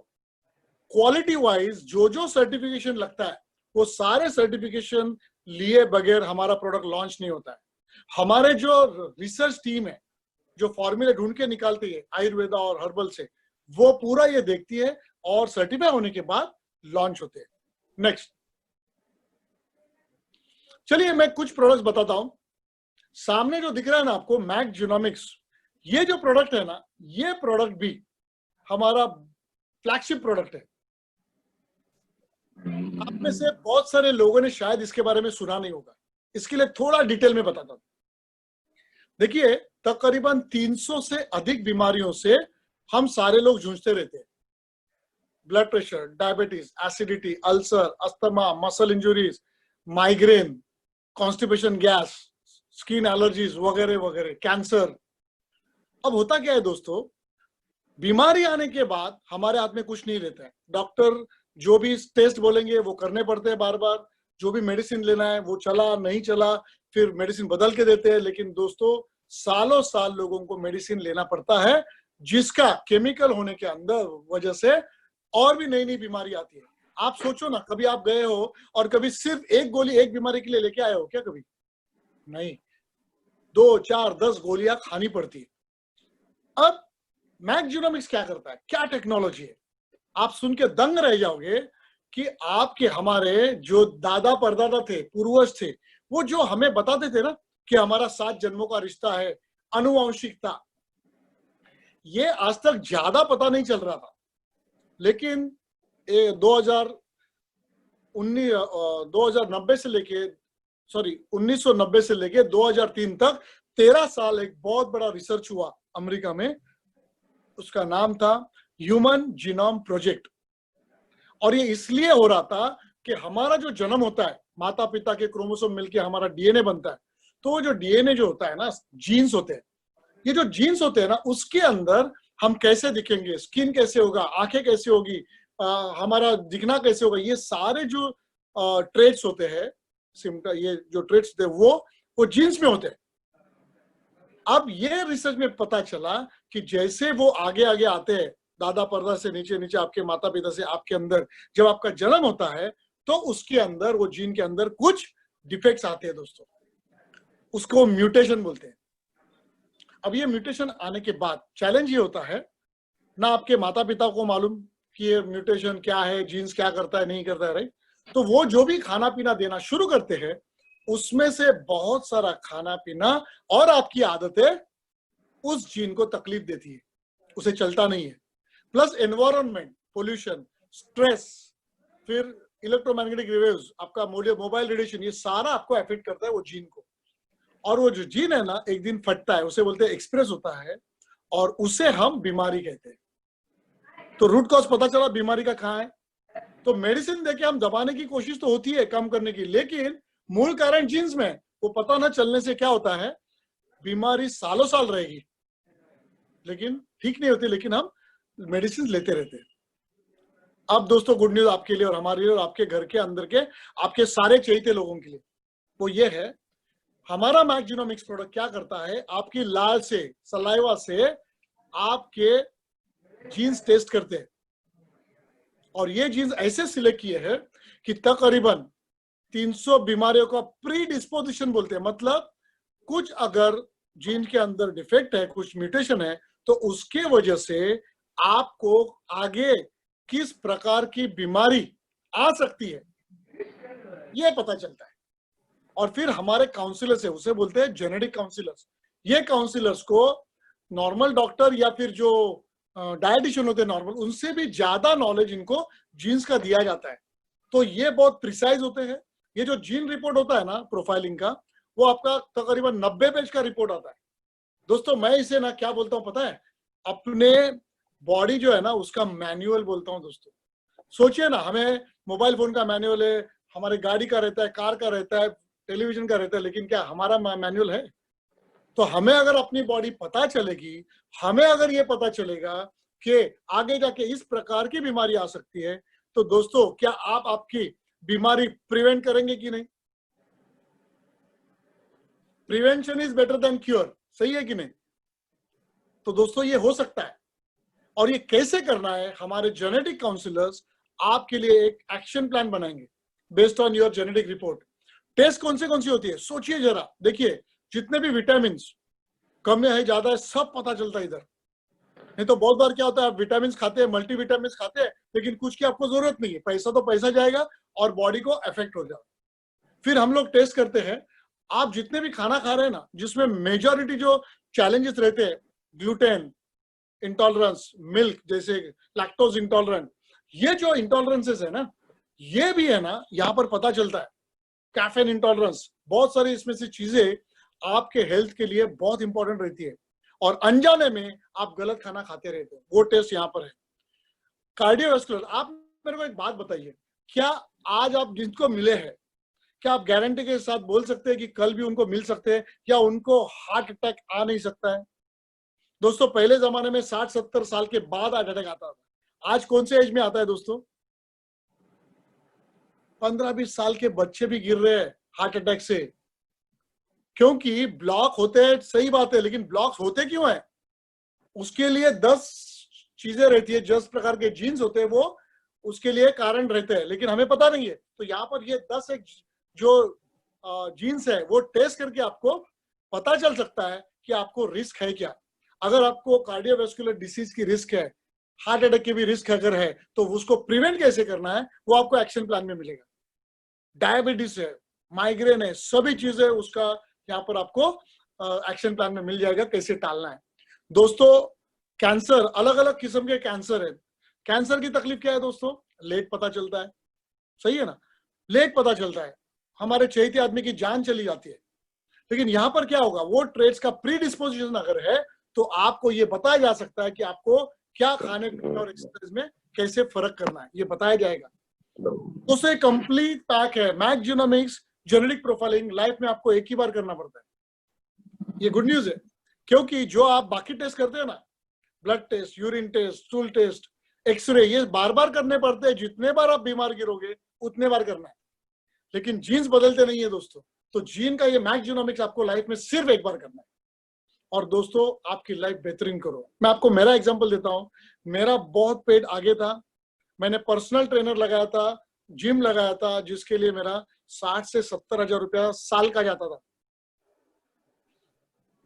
क्वालिटी वाइज जो सर्टिफिकेशन लगता है वो सारे सर्टिफिकेशन लिए बगैर हमारा प्रोडक्ट लॉन्च नहीं होता है। हमारे जो रिसर्च टीम है जो फॉर्मूले ढूंढ के निकालती है आयुर्वेदा और हर्बल से, वो पूरा ये देखती है और सर्टिफाई होने के बाद लॉन्च होते हैं। नेक्स्ट चलिए मैं कुछ प्रोडक्ट्स बताता हूं। सामने जो दिख रहा है ना आपको मैक जीनोमिक्स, ये जो प्रोडक्ट है ना, ये प्रोडक्ट भी हमारा फ्लैगशिप प्रोडक्ट है। आप में से बहुत सारे लोगों ने शायद इसके बारे में सुना नहीं होगा, इसके लिए थोड़ा डिटेल में बताता हूं। देखिए तकरीबन 300 से अधिक बीमारियों से हम सारे लोग जूझते रहते हैं। Blood pressure, diabetes, acidity, ulcer, asthma, muscle injuries, migraine, constipation, gas, skin allergies वगैरह वगैरह, कैंसर। अब होता क्या है दोस्तों, बीमारी आने के बाद हमारे हाथ में कुछ नहीं रहता है। डॉक्टर जो भी टेस्ट बोलेंगे वो करने पड़ते हैं बार बार, जो भी मेडिसिन लेना है वो चला नहीं चला, फिर मेडिसिन बदल के देते हैं। लेकिन दोस्तों सालों साल लोगों को मेडिसिन लेना पड़ता है, जिसका केमिकल होने के अंदर वजह से और भी नई नई बीमारी आती है। आप सोचो ना, कभी आप गए हो और कभी सिर्फ एक गोली एक बीमारी के लिए लेके आए हो क्या? कभी नहीं, 2, 4, 10 गोलियां खानी पड़ती है। अब मैक जीनोमिक्स क्या करता है, क्या टेक्नोलॉजी है, आप सुन के दंग रह जाओगे कि आपके हमारे जो दादा परदादा थे, पूर्वज थे, वो जो हमें बताते थे ना कि हमारा 7 जन्मों का रिश्ता है, आनुवंशिकता, ये आज तक ज्यादा पता नहीं चल रहा था। लेकिन 1990 से लेके 2003 तक 13 साल एक बहुत बड़ा रिसर्च हुआ अमेरिका में। उसका नाम था ह्यूमन जीनोम प्रोजेक्ट। और ये इसलिए हो रहा था कि हमारा जो जन्म होता है, माता पिता के क्रोमोसोम मिलके हमारा डीएनए बनता है। तो वो जो डीएनए जो होता है ना, जीन्स होते हैं, ये जो जीन्स होते हैं ना, उसके अंदर हम कैसे दिखेंगे, स्किन कैसे होगा, आंखें कैसे होगी, हमारा दिखना कैसे होगा, ये सारे जो ट्रेट्स होते हैं, ये जो ट्रेट्स होते हैं वो जीन्स में होते हैं। अब ये रिसर्च में पता चला कि जैसे वो आगे आगे आते हैं, दादा परदा से नीचे नीचे आपके माता पिता से आपके अंदर जब आपका जन्म होता है, तो उसके अंदर वो जीन के अंदर कुछ डिफेक्ट्स आते हैं दोस्तों, उसको म्यूटेशन बोलते हैं। अब ये म्यूटेशन आने के बाद चैलेंज ये होता है ना, आपके माता पिता को मालूम कि ये म्यूटेशन क्या है, जीन्स क्या करता है नहीं करता है, राइट? तो वो जो भी खाना पीना देना शुरू करते हैं, उसमें से बहुत सारा खाना पीना और आपकी आदतें उस जीन को तकलीफ देती है, उसे चलता नहीं है। प्लस एनवायरनमेंट, पोल्यूशन, स्ट्रेस, फिर इलेक्ट्रोमैग्नेटिक वेव्स, आपका मोबाइल रेडिएशन, ये सारा आपको अफेक्ट करता है वो जीन को। और वो जो जीन है ना, एक दिन फटता है, उसे बोलते हैं एक्सप्रेस होता है, और उसे हम बीमारी कहते हैं। तो रूट कॉज पता चला बीमारी का कहाँ है, तो मेडिसिन देके हम दबाने की कोशिश तो होती है कम करने की, लेकिन मूल कारण जीन्स में, वो पता न चलने से क्या होता है, बीमारी सालों साल रहेगी लेकिन ठीक नहीं होती। लेकिन हम मेडिसिन लेते रहते हैं। अब दोस्तों गुड न्यूज आपके लिए और हमारे लिए और आपके घर के अंदर के आपके सारे चहेते लोगों के लिए, वो ये है, हमारा मैक जीनोमिक्स प्रोडक्ट क्या करता है, आपकी लाल से, सलाइवा से आपके जीन्स टेस्ट करते हैं और ये जीन्स ऐसे सिलेक्ट किए हैं कि तकरीबन 300 बीमारियों का प्री डिस्पोजिशन बोलते हैं, मतलब कुछ अगर जीन के अंदर डिफेक्ट है, कुछ म्यूटेशन है, तो उसके वजह से आपको आगे किस प्रकार की बीमारी आ सकती है ये पता चलता है। और फिर हमारे काउंसलर्स है, उसे बोलते हैं जेनेटिक काउंसलर्स। ये काउंसलर्स को नॉर्मल डॉक्टर या फिर जो डायटिशियन होते हैं नॉर्मल, उनसे भी ज्यादा नॉलेज इनको जीन्स का दिया जाता है। तो ये बहुत प्रिसाइज होते हैं। ये जो जीन रिपोर्ट होता है ना प्रोफाइलिंग का, वो आपका तकरीबन 90 पेज का रिपोर्ट आता है। दोस्तों मैं इसे ना क्या बोलता हूँ पता है, अपने बॉडी जो है ना उसका मैनुअल बोलता हूँ। दोस्तों सोचिए ना, हमें मोबाइल फोन का मैनुअल है, हमारे गाड़ी का रहता है, कार का रहता है, टेलीविजन का रहता है, लेकिन क्या हमारा मैनुअल है? तो हमें अगर अपनी बॉडी पता चलेगी, हमें अगर ये पता चलेगा कि आगे जाके इस प्रकार की बीमारी आ सकती है, तो दोस्तों क्या आप आपकी बीमारी प्रिवेंट करेंगे कि नहीं? Prevention is better than cure, सही है कि नहीं? तो दोस्तों ये हो सकता है, और ये कैसे करना है, हमारे जेनेटिक काउंसलर्स आपके लिए एक एक्शन प्लान बनाएंगे based on your genetic report. Test कौन सी होती है सोचिए जरा, देखिए जितने भी विटामिन कम है ज्यादा है सब पता चलता है इधर। नहीं तो बहुत बार क्या होता है, आप विटामिन खाते हैं, मल्टीविटामिन खाते हैं, लेकिन कुछ की आपको जरूरत नहीं है, पैसा तो पैसा जाएगा और बॉडी को इफेक्ट हो जाएगा। फिर हम लोग टेस्ट करते हैं, आप जितने भी खाना खा रहे हैं ना, जिसमें मेजॉरिटी जो चैलेंजेस रहते हैं, ग्लूटेन इंटॉलरेंस, मिल्क जैसे लैक्टोज इंटॉलरेंट, ये जो इंटॉलरेंसेस है ना, ये भी है ना यहाँ पर पता चलता है। कैफीन इंटॉलरेंस, बहुत सारी इसमें से चीजें आपके हेल्थ के लिए बहुत इंपॉर्टेंट रहती है और अनजाने में आप गलत खाना खाते रहते हैं, वो टेस्ट यहाँ पर है। कार्डियोवास्कुलर, आप मेरे को एक बात बताइए, क्या आज आप जिनको मिले हैं, क्या आप गारंटी के साथ बोल सकते हैं कि कल भी उनको मिल सकते हैं, या उनको हार्ट अटैक आ नहीं सकता है? दोस्तों पहले जमाने में 60-70 साल के बाद हार्ट अटैक आता था, आज कौन से एज में आता है दोस्तों? 15-20 साल के बच्चे भी गिर रहे हैं हार्ट अटैक से, क्योंकि ब्लॉक होते हैं, सही बात है, लेकिन ब्लॉक्स होते क्यों है? उसके लिए 10 चीजें रहती है, 10 प्रकार के जीन्स होते हैं, वो उसके लिए कारण रहते हैं, लेकिन हमें पता नहीं है। तो यहाँ पर ये 10 एक जो जीन्स है वो टेस्ट करके आपको पता चल सकता है कि आपको रिस्क है क्या। अगर आपको कार्डियोवास्कुलर डिसीज की रिस्क है, हार्ट अटैक की भी रिस्क अगर है, तो उसको प्रिवेंट कैसे करना है वो आपको एक्शन प्लान में मिलेगा। डायबिटीज है, माइग्रेन है, सभी चीजें उसका यहाँ पर आपको एक्शन प्लान में मिल जाएगा, कैसे टालना है। दोस्तों कैंसर, अलग अलग किस्म के कैंसर है। कैंसर की तकलीफ क्या है दोस्तों? लेट पता चलता है, सही है ना, लेट पता चलता है, हमारे चहेते आदमी की जान चली जाती है। लेकिन यहाँ पर क्या होगा, वो ट्रेड्स का प्री डिस्पोजिशन अगर है तो आपको ये बताया जा सकता है कि आपको क्या खाने पीने और एक्सरसाइज में कैसे फर्क करना है, ये बताया जाएगा। दोस्तों एक कंप्लीट पैक है Mac genomics genetic profiling, life में आपको एक ही बार करना पड़ता है। ये गुड न्यूज है, क्योंकि जो आप बाकी टेस्ट करते हैं ना, blood test, urine test, stool test, x ray, ये बार बार करने पड़ते हैं। जितने बार आप बीमार गिरोगे उतने बार करना है, लेकिन जीन्स बदलते नहीं है दोस्तों। तो जीन का ये मैक जीनोमिक्स आपको लाइफ में सिर्फ एक बार करना है, और दोस्तों आपकी लाइफ बेहतरीन करो। मैं आपको मेरा एग्जांपल देता हूँ। मेरा बहुत पेट आगे था, मैंने पर्सनल ट्रेनर लगाया था, जिम लगाया था, जिसके लिए मेरा 60 से 70 हजार रुपया साल का जाता था।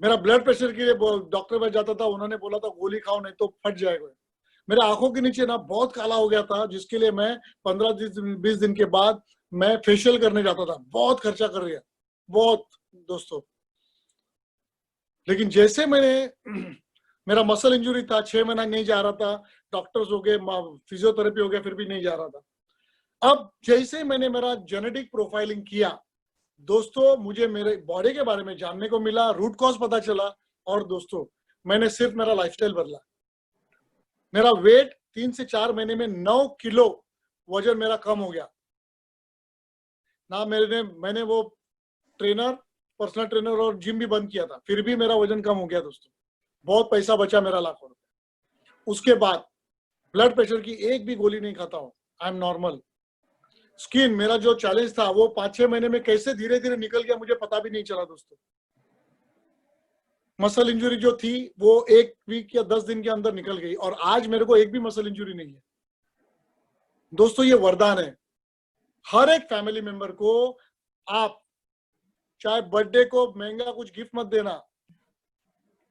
मेरा ब्लड प्रेशर के लिए डॉक्टर पास जाता था, उन्होंने बोला था गोली खाओ नहीं तो फट जाएगा। मेरे आंखों के नीचे ना बहुत काला हो गया था, जिसके लिए मैं 15-20 दिन के बाद मैं फेशियल करने जाता था। बहुत खर्चा कर दिया, बहुत दोस्तों। लेकिन जैसे मैंने मेरा मसल इंजुरी था, 6 महीना नहीं जा रहा था, डॉक्टर्स हो गए, फिजियोथेरेपी हो गया, फिर भी नहीं जा रहा था। अब जैसे मैंने मेरा जेनेटिक प्रोफाइलिंग किया दोस्तों, मुझे मेरे बॉडी के बारे में जानने को मिला, रूट कॉज पता चला, और दोस्तों मैंने सिर्फ मेरा लाइफस्टाइल बदला। मेरा वेट 3 से 4 महीने में 9 किलो वजन मेरा कम हो गया ना। मैंने वो ट्रेनर, पर्सनल ट्रेनर और जिम भी बंद किया था, फिर भी मेरा वजन कम हो गया दोस्तों। बहुत पैसा बचा मेरा, लाखों रुपए। उसके बाद ब्लड प्रेशर की एक भी गोली नहीं खाता हूं, आई एम नॉर्मल। स्किन, मेरा जो चैलेंज था वो 5-6 महीने में कैसे धीरे धीरे निकल गया मुझे पता भी नहीं चला दोस्तों। मसल इंजरी जो थी वो 1 वीक या 10 दिन के अंदर निकल गई और आज मेरे को एक भी मसल इंजरी नहीं है दोस्तों। ये वरदान है हर एक फैमिली मेंबर को। आप चाहे बर्थडे को महंगा कुछ गिफ्ट मत देना,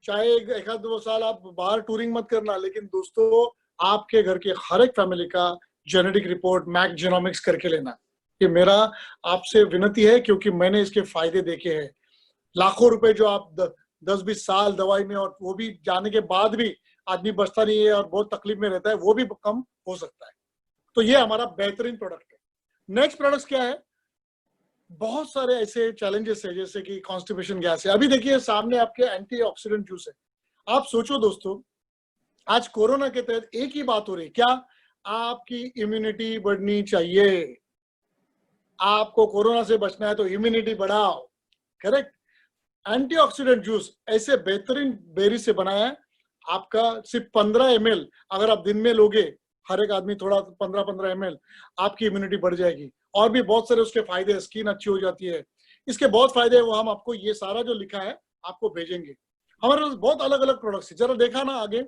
चाहे एक आध 2 साल आप बाहर टूरिंग मत करना, लेकिन दोस्तों आपके घर के हर एक फैमिली का जेनेटिक रिपोर्ट मैक जीनोमिक्स करके लेना। ये मेरा आपसे विनती है, क्योंकि मैंने इसके फायदे देखे हैं। लाखों रुपए जो आप 10-20 साल दवाई में, और वो भी जाने के बाद भी आदमी बचता नहीं है और बहुत तकलीफ में रहता है, वो भी कम हो सकता है। तो ये हमारा बेहतरीन प्रोडक्ट है। नेक्स्ट प्रोडक्ट क्या है? बहुत सारे ऐसे चैलेंजेस है, जैसे कि कॉन्स्टिपेशन गैस है। अभी देखिए सामने आपके एंटीऑक्सीडेंट जूस है। आप सोचो दोस्तों, आज कोरोना के तहत एक ही बात हो रही है, क्या? आपकी इम्यूनिटी बढ़नी चाहिए। आपको कोरोना से बचना है तो इम्यूनिटी बढ़ाओ, करेक्ट। एंटीऑक्सीडेंट जूस ऐसे बेहतरीन बेरी से बनाया है। आपका सिर्फ 15 ml अगर आप दिन में लोगे, हर एक आदमी थोड़ा 15-15 ml, आपकी इम्यूनिटी बढ़ जाएगी। और भी बहुत सारे उसके फायदे हैं, स्किन अच्छी हो जाती है, इसके बहुत फायदे हैं। वो हम आपको ये सारा जो लिखा है आपको भेजेंगे। हमारे पास बहुत अलग अलग प्रोडक्ट्स है, जरा देखा ना आगे।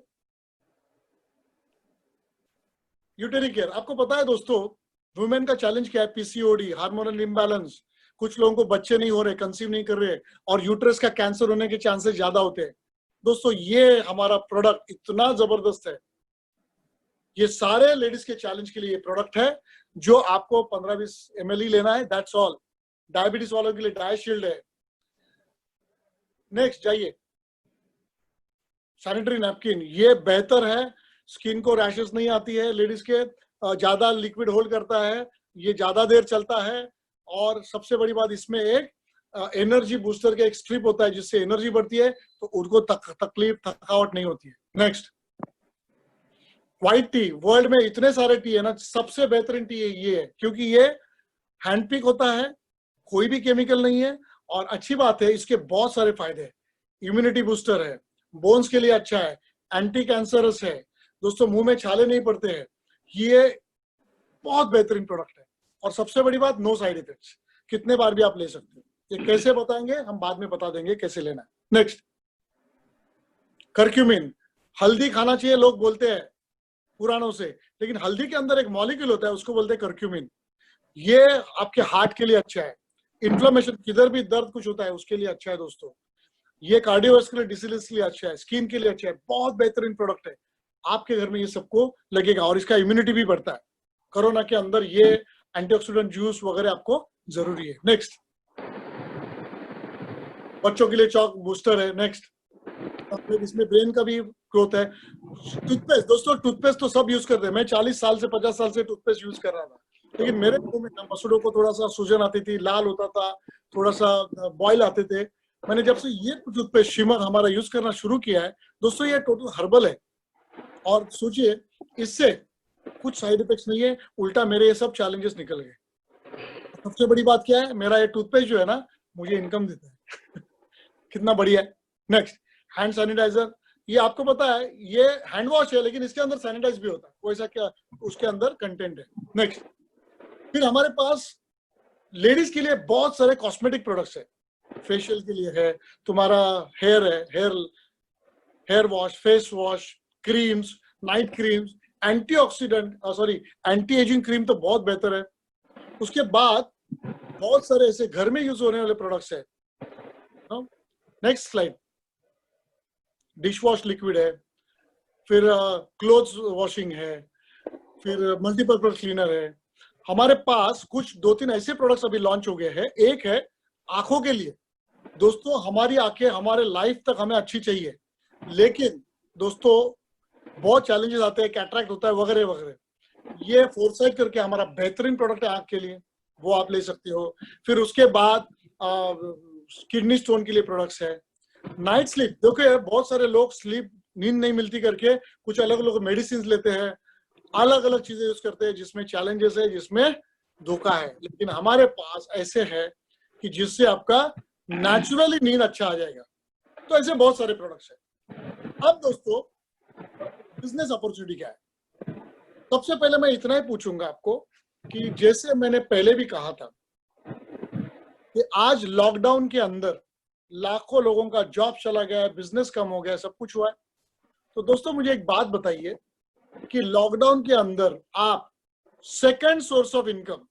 यूटेरिक केयर, आपको पता है दोस्तों वुमेन का चैलेंज क्या है? PCOD, hormonal imbalance. कुछ लोगों को बच्चे नहीं हो रहे, कंसीव नहीं कर रहे, और यूट्रस का कैंसर होने के चांसेस ज्यादा होते हैं। दोस्तों ये हमारा प्रोडक्ट इतना जबरदस्त है। ये सारे लेडीज के चैलेंज के लिए ये प्रोडक्ट है, जो आपको 15-20 ml ही लेना है, दैट्स ऑल। डायबिटीज वालों के लिए डायशील्ड है। नेक्स्ट जाइए, सैनिटरी नैपकिन, ये बेहतर है, स्किन को रैशेस नहीं आती है लेडीज के, ज्यादा लिक्विड होल्ड करता है, ये ज्यादा देर चलता है, और सबसे बड़ी बात इसमें एक एनर्जी बूस्टर का एक स्ट्रिप होता है, जिससे एनर्जी बढ़ती है, तो उनको तकलीफ थकावट नहीं होती है। Next, white T. वर्ल्ड में इतने सारे टी है ना, सबसे बेहतरीन टी ये है, क्योंकि ये हैंडपिक होता है, कोई भी केमिकल नहीं है, और अच्छी बात है इसके बहुत सारे फायदे हैं। इम्यूनिटी बूस्टर है, बोन्स के लिए अच्छा है, एंटी कैंसरस है दोस्तों, मुंह में छाले नहीं पड़ते हैं। ये बहुत बेहतरीन प्रोडक्ट है, और सबसे बड़ी बात, नो साइड इफेक्ट्स। कितने बार भी आप ले सकते हो। ये कैसे बताएंगे हम बाद में बता देंगे कैसे लेना है। Next, curcumin. हल्दी खाना चाहिए लोग बोलते हैं पुरानों से, लेकिन हल्दी के अंदर एक मॉलिक्यूल होता है, उसको बोलते हैं करक्यूमिन। ये आपके हार्ट के लिए अच्छा है, इन्फ्लेमेशन, किधर भी दर्द कुछ होता है उसके लिए अच्छा है दोस्तों। ये कार्डियोवास्कुलर डिसीज के लिए अच्छा है, स्किन के लिए अच्छा है, बहुत बेहतरीन प्रोडक्ट है। आपके घर में ये सबको लगेगा, और इसका इम्यूनिटी भी बढ़ता है। कोरोना के अंदर ये एंटीऑक्सीडेंट जूस वगैरह आपको जरूरी है। नेक्स्ट, बच्चों के लिए चॉक बूस्टर है। नेक्स्ट, इसमें ब्रेन का भी ग्रोथ है। टूथपेस्ट दोस्तों, टूथपेस्ट तो सब यूज करते हैं। मैं 40 साल से 50 साल से टूथपेस्ट यूज कर रहा था, लेकिन मेरे मुंह में मसूड़ों को थोड़ा सा सूजन आती थी, लाल होता था, थोड़ा सा बॉयल आते थे। मैंने जब से ये टूथपेस्ट शिमर हमारा यूज करना शुरू किया है दोस्तों, ये टोटल हर्बल है, और सोचिए इससे कुछ साइड इफेक्ट्स नहीं है, उल्टा मेरे ये सब चैलेंजेस निकल गए। सबसे बड़ी बात क्या है, मेरा ये टूथपेस्ट जो है ना मुझे इनकम देता है कितना बढ़िया है। Next, hand sanitiser. ये आपको पता है ये हैंड वॉश है, लेकिन इसके अंदर सैनिटाइज भी होता है, वो ऐसा क्या उसके अंदर कंटेंट है। नेक्स्ट, फिर हमारे पास लेडीज के लिए बहुत सारे कॉस्मेटिक प्रोडक्ट्स है। फेशियल के लिए है, तुम्हारा हेयर है, hair wash, face wash, creams, night creams, antioxidant anti ageing cream तो बहुत बेहतर है। उसके बाद बहुत सारे ऐसे घर में यूज होने वाले प्रोडक्ट्स है। Next slide, dish wash liquid है, फिर क्लोथ्स वॉशिंग है, फिर मल्टीपर्पज क्लीनर है। हमारे पास कुछ 2-3 ऐसे प्रोडक्ट्स अभी लॉन्च हो गए हैं। एक है आंखों के लिए दोस्तों, हमारी आंखें हमारे लाइफ तक हमें अच्छी चाहिए, लेकिन दोस्तों बहुत चैलेंजेस आते हैं, कैटरैक्ट होता है वगैरह वगैरह। ये फोरसाइट करके हमारा बेहतरीन प्रोडक्ट है आंख के लिए, वो आप ले सकते हो। फिर उसके बाद किडनी स्टोन के लिए प्रोडक्ट्स है। नाइट स्लीप, देखो बहुत सारे लोग स्लीप, नींद नहीं मिलती करके कुछ अलग अलग मेडिसिन लेते हैं, अलग अलग चीजें यूज करते हैं, जिसमें चैलेंजेस है, जिसमें धोखा है। लेकिन हमारे पास ऐसे है कि जिससे आपका नेचुरली नींद अच्छा आ जाएगा। तो ऐसे बहुत सारे प्रोडक्ट्स है। अब दोस्तों बिजनेस अपॉर्चुनिटी क्या है? सबसे पहले मैं इतना ही पूछूंगा आपको कि जैसे मैंने पहले भी कहा था कि आज लॉकडाउन के अंदर लाखों लोगों का जॉब चला गया है, बिजनेस कम हो गया है, सब कुछ हुआ है। तो दोस्तों मुझे एक बात बताइए कि लॉकडाउन के अंदर आप सेकंड सोर्स ऑफ इनकम,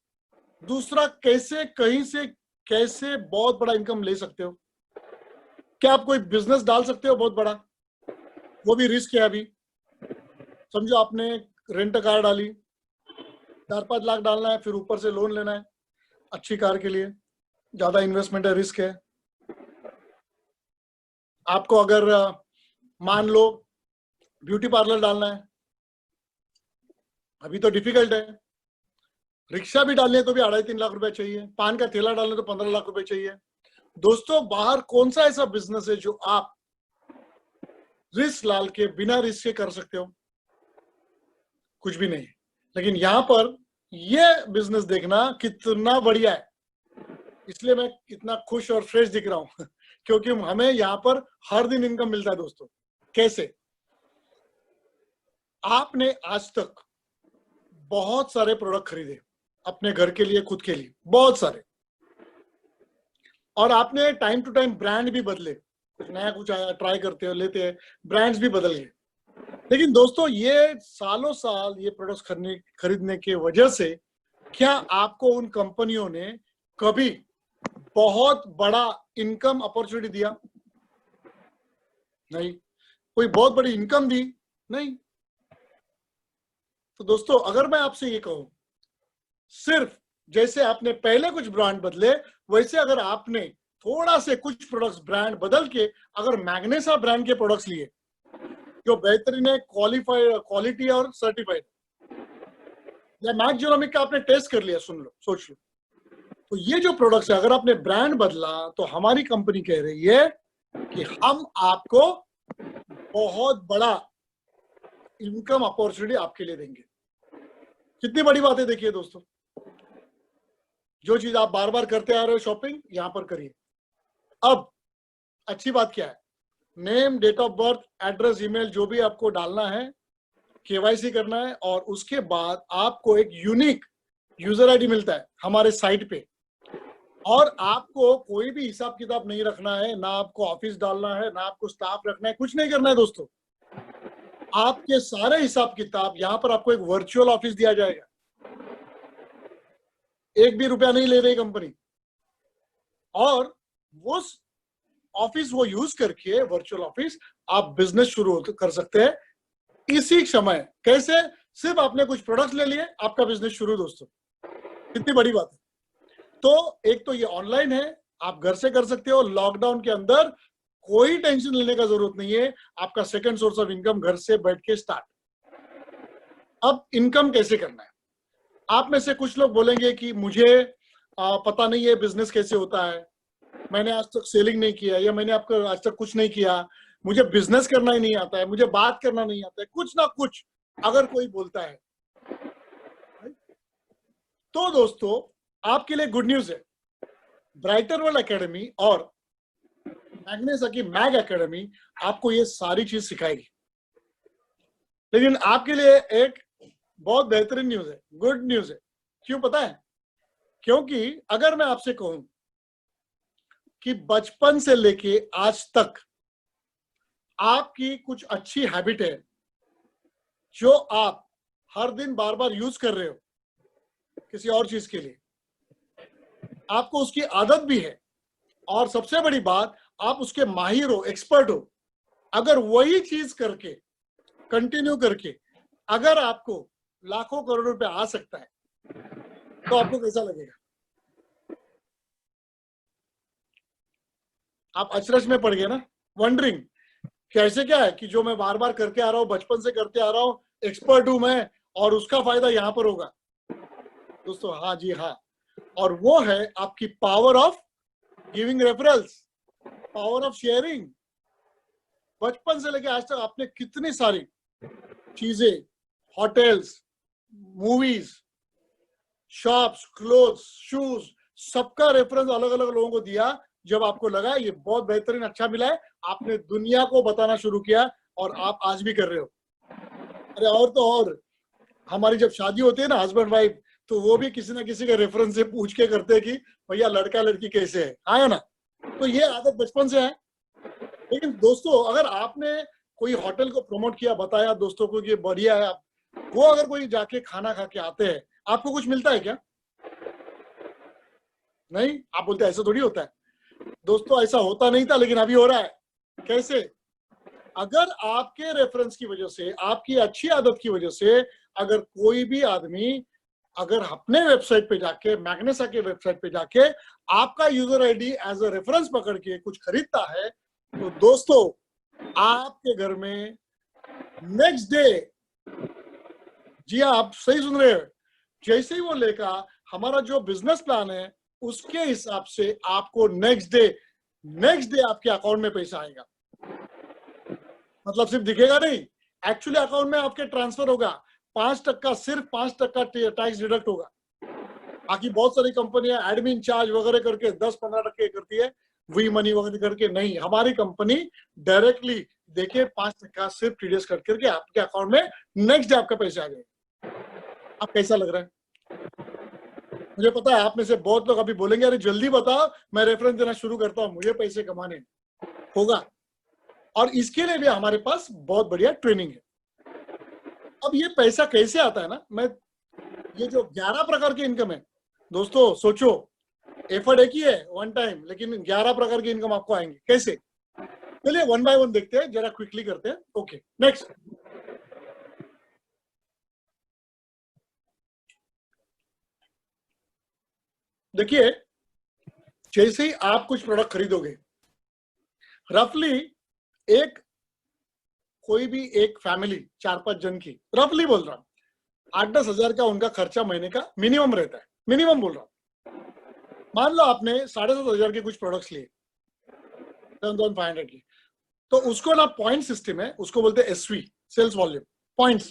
दूसरा कैसे कहीं से कैसे बहुत बड़ा इनकम ले सकते हो? क्या आप कोई बिजनेस डाल सकते हो बहुत बड़ा? वो भी रिस्क है। अभी समझो आपने रेंट कार डाली, 4-5 लाख डालना है, फिर ऊपर से लोन लेना है अच्छी कार के लिए, ज्यादा इन्वेस्टमेंट है, रिस्क है। आपको अगर मान लो ब्यूटी पार्लर डालना है, अभी तो डिफिकल्ट है। रिक्शा भी डालनी है तो भी 2.5-3 लाख रुपए चाहिए। पान का ठेला डालना तो 15 लाख रुपए चाहिए। दोस्तों बाहर कौन सा ऐसा बिजनेस है जो आप रिस्क डाल के बिना रिस्क के कर सकते हो? कुछ भी नहीं। लेकिन यहाँ पर ये बिजनेस देखना कितना बढ़िया है, इसलिए मैं इतना खुश और फ्रेश दिख रहा हूं क्योंकि हमें यहाँ पर हर दिन इनकम मिलता है। दोस्तों कैसे? आपने आज तक बहुत सारे प्रोडक्ट खरीदे अपने घर के लिए, खुद के लिए, बहुत सारे, और आपने टाइम टू टाइम ब्रांड भी बदले, कुछ नया कुछ आया ट्राई करते हो, लेते हैं, ब्रांड्स भी बदल गए। लेकिन दोस्तों ये सालों साल ये प्रोडक्ट्स खरीदने के वजह से क्या आपको उन कंपनियों ने कभी बहुत बड़ा इनकम अपॉर्चुनिटी दिया? नहीं। कोई बहुत बड़ी इनकम दी? नहीं। तो दोस्तों अगर मैं आपसे ये कहूं, सिर्फ जैसे आपने पहले कुछ ब्रांड बदले, वैसे अगर आपने थोड़ा से कुछ प्रोडक्ट्स ब्रांड बदल के अगर मैग्नेसा ब्रांड के प्रोडक्ट्स लिए जो बेहतरीन है, क्वालिफाइड, क्वालिटी और सर्टिफाइड, या मैक जेरोमिक का आपने टेस्ट कर लिया, सुन लो, सोच लो, तो ये जो प्रोडक्ट्स है अगर आपने ब्रांड बदला तो हमारी कंपनी कह रही है कि हम आपको बहुत बड़ा इनकम अपॉर्चुनिटी आपके लिए देंगे। कितनी बड़ी बात है देखिए दोस्तों। जो चीज आप बार बार करते आ रहे हो शॉपिंग, यहां पर करिए। अब अच्छी बात क्या है, name, date of birth, address, email जो भी आपको डालना है, केवाईसी करना है, और उसके बाद आपको एक यूनिक यूजर आईडी मिलता है हमारे साइट पे, और आपको कोई भी हिसाब किताब नहीं रखना है, ना आपको ऑफिस डालना है, ना आपको स्टाफ रखना है, कुछ नहीं करना है दोस्तों। आपके सारे हिसाब किताब यहाँ पर आपको एक वर्चुअल ऑफिस दिया जाएगा। एक भी रुपया नहीं ले रही कंपनी, और वो ऑफिस वो यूज करके, वर्चुअल ऑफिस, आप बिजनेस शुरू कर सकते हैं इसी समय। कैसे? सिर्फ आपने कुछ प्रोडक्ट्स ले लिए, आपका बिजनेस शुरू। दोस्तों कितनी बड़ी बात है। तो एक तो ये ऑनलाइन है, आप घर से कर सकते हो। लॉकडाउन के अंदर कोई टेंशन लेने का जरूरत नहीं है, आपका सेकंड सोर्स ऑफ इनकम घर से बैठ के स्टार्ट। अब इनकम कैसे करना है? आप में से कुछ लोग बोलेंगे कि मुझे पता नहीं है बिजनेस कैसे होता है, मैंने आज तक सेलिंग नहीं किया, या मैंने आपको आज तक कुछ नहीं किया, मुझे बिजनेस करना ही नहीं आता है, मुझे बात करना नहीं आता है, कुछ ना कुछ अगर कोई बोलता है तो दोस्तों आपके लिए गुड न्यूज है। ब्राइटर वर्ल्ड एकेडमी और मैग्नेसा की मैग एकेडमी आपको ये सारी चीज सिखाएगी। लेकिन आपके लिए एक बहुत बेहतरीन न्यूज है, गुड न्यूज है। क्यों पता है? क्योंकि अगर मैं आपसे कहूं कि बचपन से लेके आज तक आपकी कुछ अच्छी हैबिट है जो आप हर दिन बार बार यूज कर रहे हो किसी और चीज के लिए, आपको उसकी आदत भी है, और सबसे बड़ी बात आप उसके माहिर हो, एक्सपर्ट हो, अगर वही चीज करके कंटिन्यू करके अगर आपको लाखों करोड़ रुपए आ सकता है तो आपको कैसा लगेगा? आप अचरज में पड़ गए ना, वंडरिंग कैसे क्या है कि जो मैं बार बार करके आ रहा हूं, बचपन से करते आ रहा हूं, एक्सपर्ट हूं मैं, और उसका फायदा यहां पर होगा। दोस्तों हाँ जी हाँ, और वो है आपकी power of giving referrals, power of sharing. बचपन से लेके आज तक आपने कितनी सारी चीजें, hotels, movies, shops, clothes, shoes, सबका रेफरेंस अलग अलग लोगों को दिया। जब आपको लगा ये बहुत बेहतरीन अच्छा मिला है, आपने दुनिया को बताना शुरू किया, और आप आज भी कर रहे हो। अरे और तो और, हमारी जब शादी होती है ना हस्बैंड वाइफ, तो वो भी किसी ना किसी के रेफरेंस से पूछ के करते हैं कि भैया लड़का लड़की कैसे है, हाँ ना। तो ये आदत बचपन से है। लेकिन दोस्तों अगर आपने कोई होटल को प्रमोट किया, बताया दोस्तों को कि बढ़िया है, वो अगर कोई जाके खाना खा के आते हैं, आपको कुछ मिलता है क्या? नहीं, आप बोलते हैं ऐसा थोड़ी होता है। दोस्तों ऐसा होता नहीं था, लेकिन अभी हो रहा है। कैसे? अगर आपके रेफरेंस की वजह से, आपकी अच्छी आदत की वजह से, अगर कोई भी आदमी अगर अपने वेबसाइट पे जाके, मैग्नेसा के वेबसाइट पे जाके आपका user ID as a reference पकड़ के कुछ खरीदता है, तो दोस्तों आपके घर में नेक्स्ट डे, जी हाँ आप सही सुन रहे हो, जैसे ही वो लेगा, हमारा जो बिजनेस प्लान है उसके हिसाब से आपको नेक्स्ट डे आपके अकाउंट में पैसा आएगा। मतलब सिर्फ दिखेगा नहीं, एक्चुअली अकाउंट में आपके ट्रांसफर होगा। 5%, सिर्फ 5% टैक्स डिडक्ट होगा। बाकी बहुत सारी कंपनियां एडमिन चार्ज वगैरह करके 10-15% करती है, वी मनी वगैरह करके। नहीं, हमारी कंपनी डायरेक्टली देखिए 5% सिर्फ टीडीएस कट करके आपके अकाउंट में नेक्स्ट डे आपका पैसा आ जाएगा। आप कैसा लग रहा है? मुझे पता है आप में से बहुत लोग अभी बोलेंगे अरे जल्दी बताओ, मैं रेफरेंस देना शुरू करता हूँ, मुझे पैसे कमाने होगा। और इसके लिए भी हमारे पास बहुत बढ़िया ट्रेनिंग है। अब ये पैसा कैसे आता है ना, मैं ये जो 11 प्रकार की इनकम है दोस्तों, सोचो एफर्ट एक ही है वन टाइम, लेकिन 11 प्रकार की इनकम आपको आएंगे कैसे? चलिए वन बाय वन देखते हैं, जरा क्विकली करते हैं। ओके नेक्स्ट, देखिए जैसे ही आप कुछ प्रोडक्ट खरीदोगे, रफली एक कोई भी एक फैमिली 4-5 जन की, रफली बोल रहा हूं, 8-10 हजार का उनका खर्चा महीने का मिनिमम रहता है। मिनिमम बोल रहा हूं। मान लो आपने 7,500 के कुछ प्रोडक्ट्स लिए, 7,500 की, तो उसको ना पॉइंट सिस्टम है, उसको बोलते हैं एसवी, सेल्स वॉल्यूम पॉइंट्स।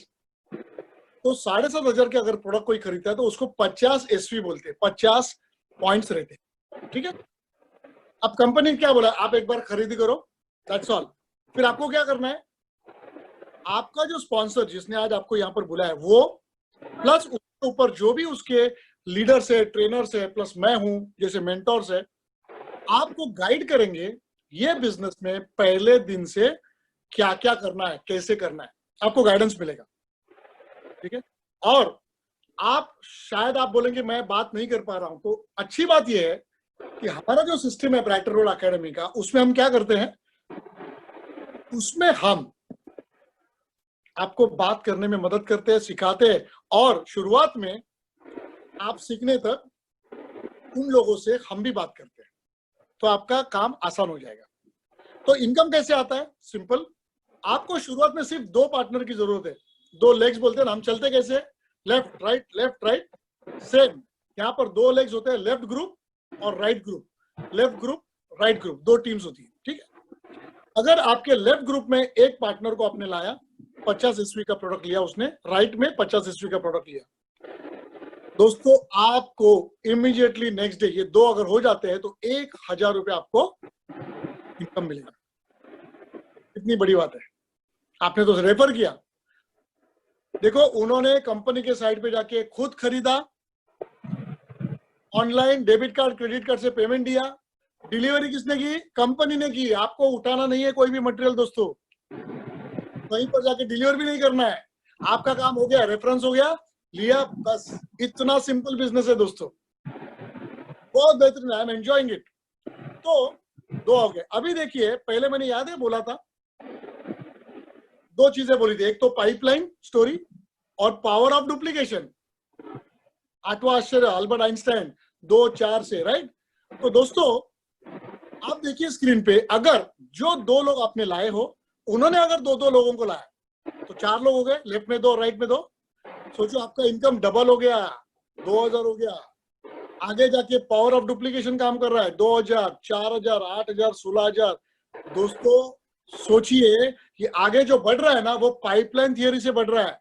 तो 7,500 के अगर प्रोडक्ट कोई खरीदता है तो उसको 50 एसवी बोलते हैं, 50 पॉइंट्स रहते हैं। ठीक है, अब कंपनी क्या बोला, आप एक बार खरीदी करो, दैट्स ऑल। फिर आपको क्या करना है, आपका जो स्पॉन्सर जिसने आज आपको यहाँ पर बुलाया है वो, प्लस उसके ऊपर जो भी उसके लीडर्स है, ट्रेनर्स है, प्लस मैं हूं जैसे मेंटोर्स है, आपको गाइड करेंगे ये बिजनेस में पहले दिन से क्या क्या करना है, कैसे करना है, आपको गाइडेंस मिलेगा। ठीक है, और आप शायद आप बोलेंगे मैं बात नहीं कर पा रहा हूं, तो अच्छी बात यह है कि हमारा जो सिस्टम है ब्राइटर रोड एकेडमी का, उसमें हम क्या करते हैं, उसमें हम आपको बात करने में मदद करते हैं, सिखाते हैं, और शुरुआत में आप सीखने तक उन लोगों से हम भी बात करते हैं, तो आपका काम आसान हो जाएगा। तो इनकम कैसे आता है, सिंपल, आपको शुरुआत में सिर्फ 2 पार्टनर की जरूरत है। 2 लेग्स बोलते हैं ना, हम चलते कैसे, लेफ्ट राइट सेम। यहाँ पर 2 लेग्स होते हैं, लेफ्ट ग्रुप और right group, left group right group, 2 teams होती है। ठीक है, अगर आपके लेफ्ट ग्रुप में एक पार्टनर को आपने लाया, 50 ईस्वी का प्रोडक्ट लिया उसने, राइट में 50 ईस्वी का प्रोडक्ट लिया, दोस्तों आपको इमीडिएटली नेक्स्ट डे ये 2 अगर हो जाते हैं तो 1,000 रुपए आपको इनकम मिलेगा। कितनी बड़ी बात है, आपने तो रेफर किया। देखो उन्होंने कंपनी के साइट पे जाके खुद खरीदा, online debit card credit card से पेमेंट दिया, डिलीवरी किसने की, कंपनी ने की। आपको उठाना नहीं है कोई भी मटेरियल दोस्तों, वहीं पर जाके डिलीवर भी नहीं करना है, आपका काम हो गया, रेफरेंस हो गया, लिया, बस इतना सिंपल बिजनेस है दोस्तों, बहुत बेहतरीन, आई एम एंजॉयिंग इट। तो 2 हो गए। अभी देखिए पहले मैंने याद है बोला था, 2 चीजें बोली थी, एक तो पाइपलाइन स्टोरी और पावर ऑफ डुप्लीकेशन, 8वां आश्चर्य अल्बर्ट आइंस्टाइन 2-4 से, राइट। तो दोस्तों आप देखिए स्क्रीन पे, अगर जो 2 लोग आपने लाए हो, उन्होंने अगर 2-2 लोगों को लाया तो 4 लोग हो गए, लेफ्ट में 2 राइट में 2, सोचो आपका इनकम डबल हो गया, 2,000 हो गया। आगे जाके पावर ऑफ डुप्लीकेशन काम कर रहा है, 2,000, 4,000, 8,000, 16,000। दोस्तों सोचिए कि आगे जो बढ़ रहा है ना, वो पाइपलाइन थियरी से बढ़ रहा है।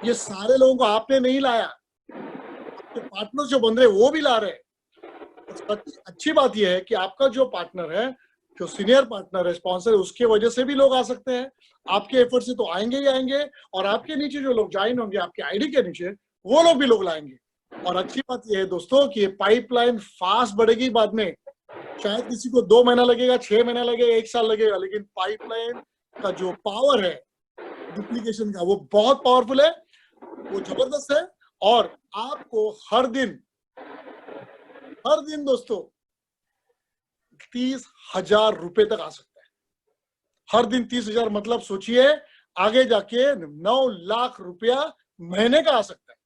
ये सारे लोगों को आपने नहीं लाया, आपके पार्टनर जो बन रहे वो भी ला रहे हैं। अच्छी बात यह है कि आपका जो पार्टनर है जो सीनियर पार्टनर है, स्पॉन्सर है, उसके वजह से भी लोग आ सकते हैं। आपके एफर्ट से तो आएंगे ही आएंगे, और आपके नीचे जो लोग ज्वाइन होंगे आपके आईडी के नीचे, वो लोग भी लोग लाएंगे। और अच्छी बात यह है दोस्तों कि ये पाइपलाइन फास्ट बढ़ेगी। बाद में शायद किसी को 2 महीना लगेगा, 6 महीना लगेगा, 1 साल लगेगा, लेकिन पाइपलाइन का जो पावर है डुप्लीकेशन का, वो बहुत पावरफुल है, वो जबरदस्त है। और आपको हर दिन दोस्तों 30,000 रुपए तक आ सकता है। हर दिन 30,000 मतलब सोचिए आगे जाके 9 लाख रुपया महीने का आ सकता है।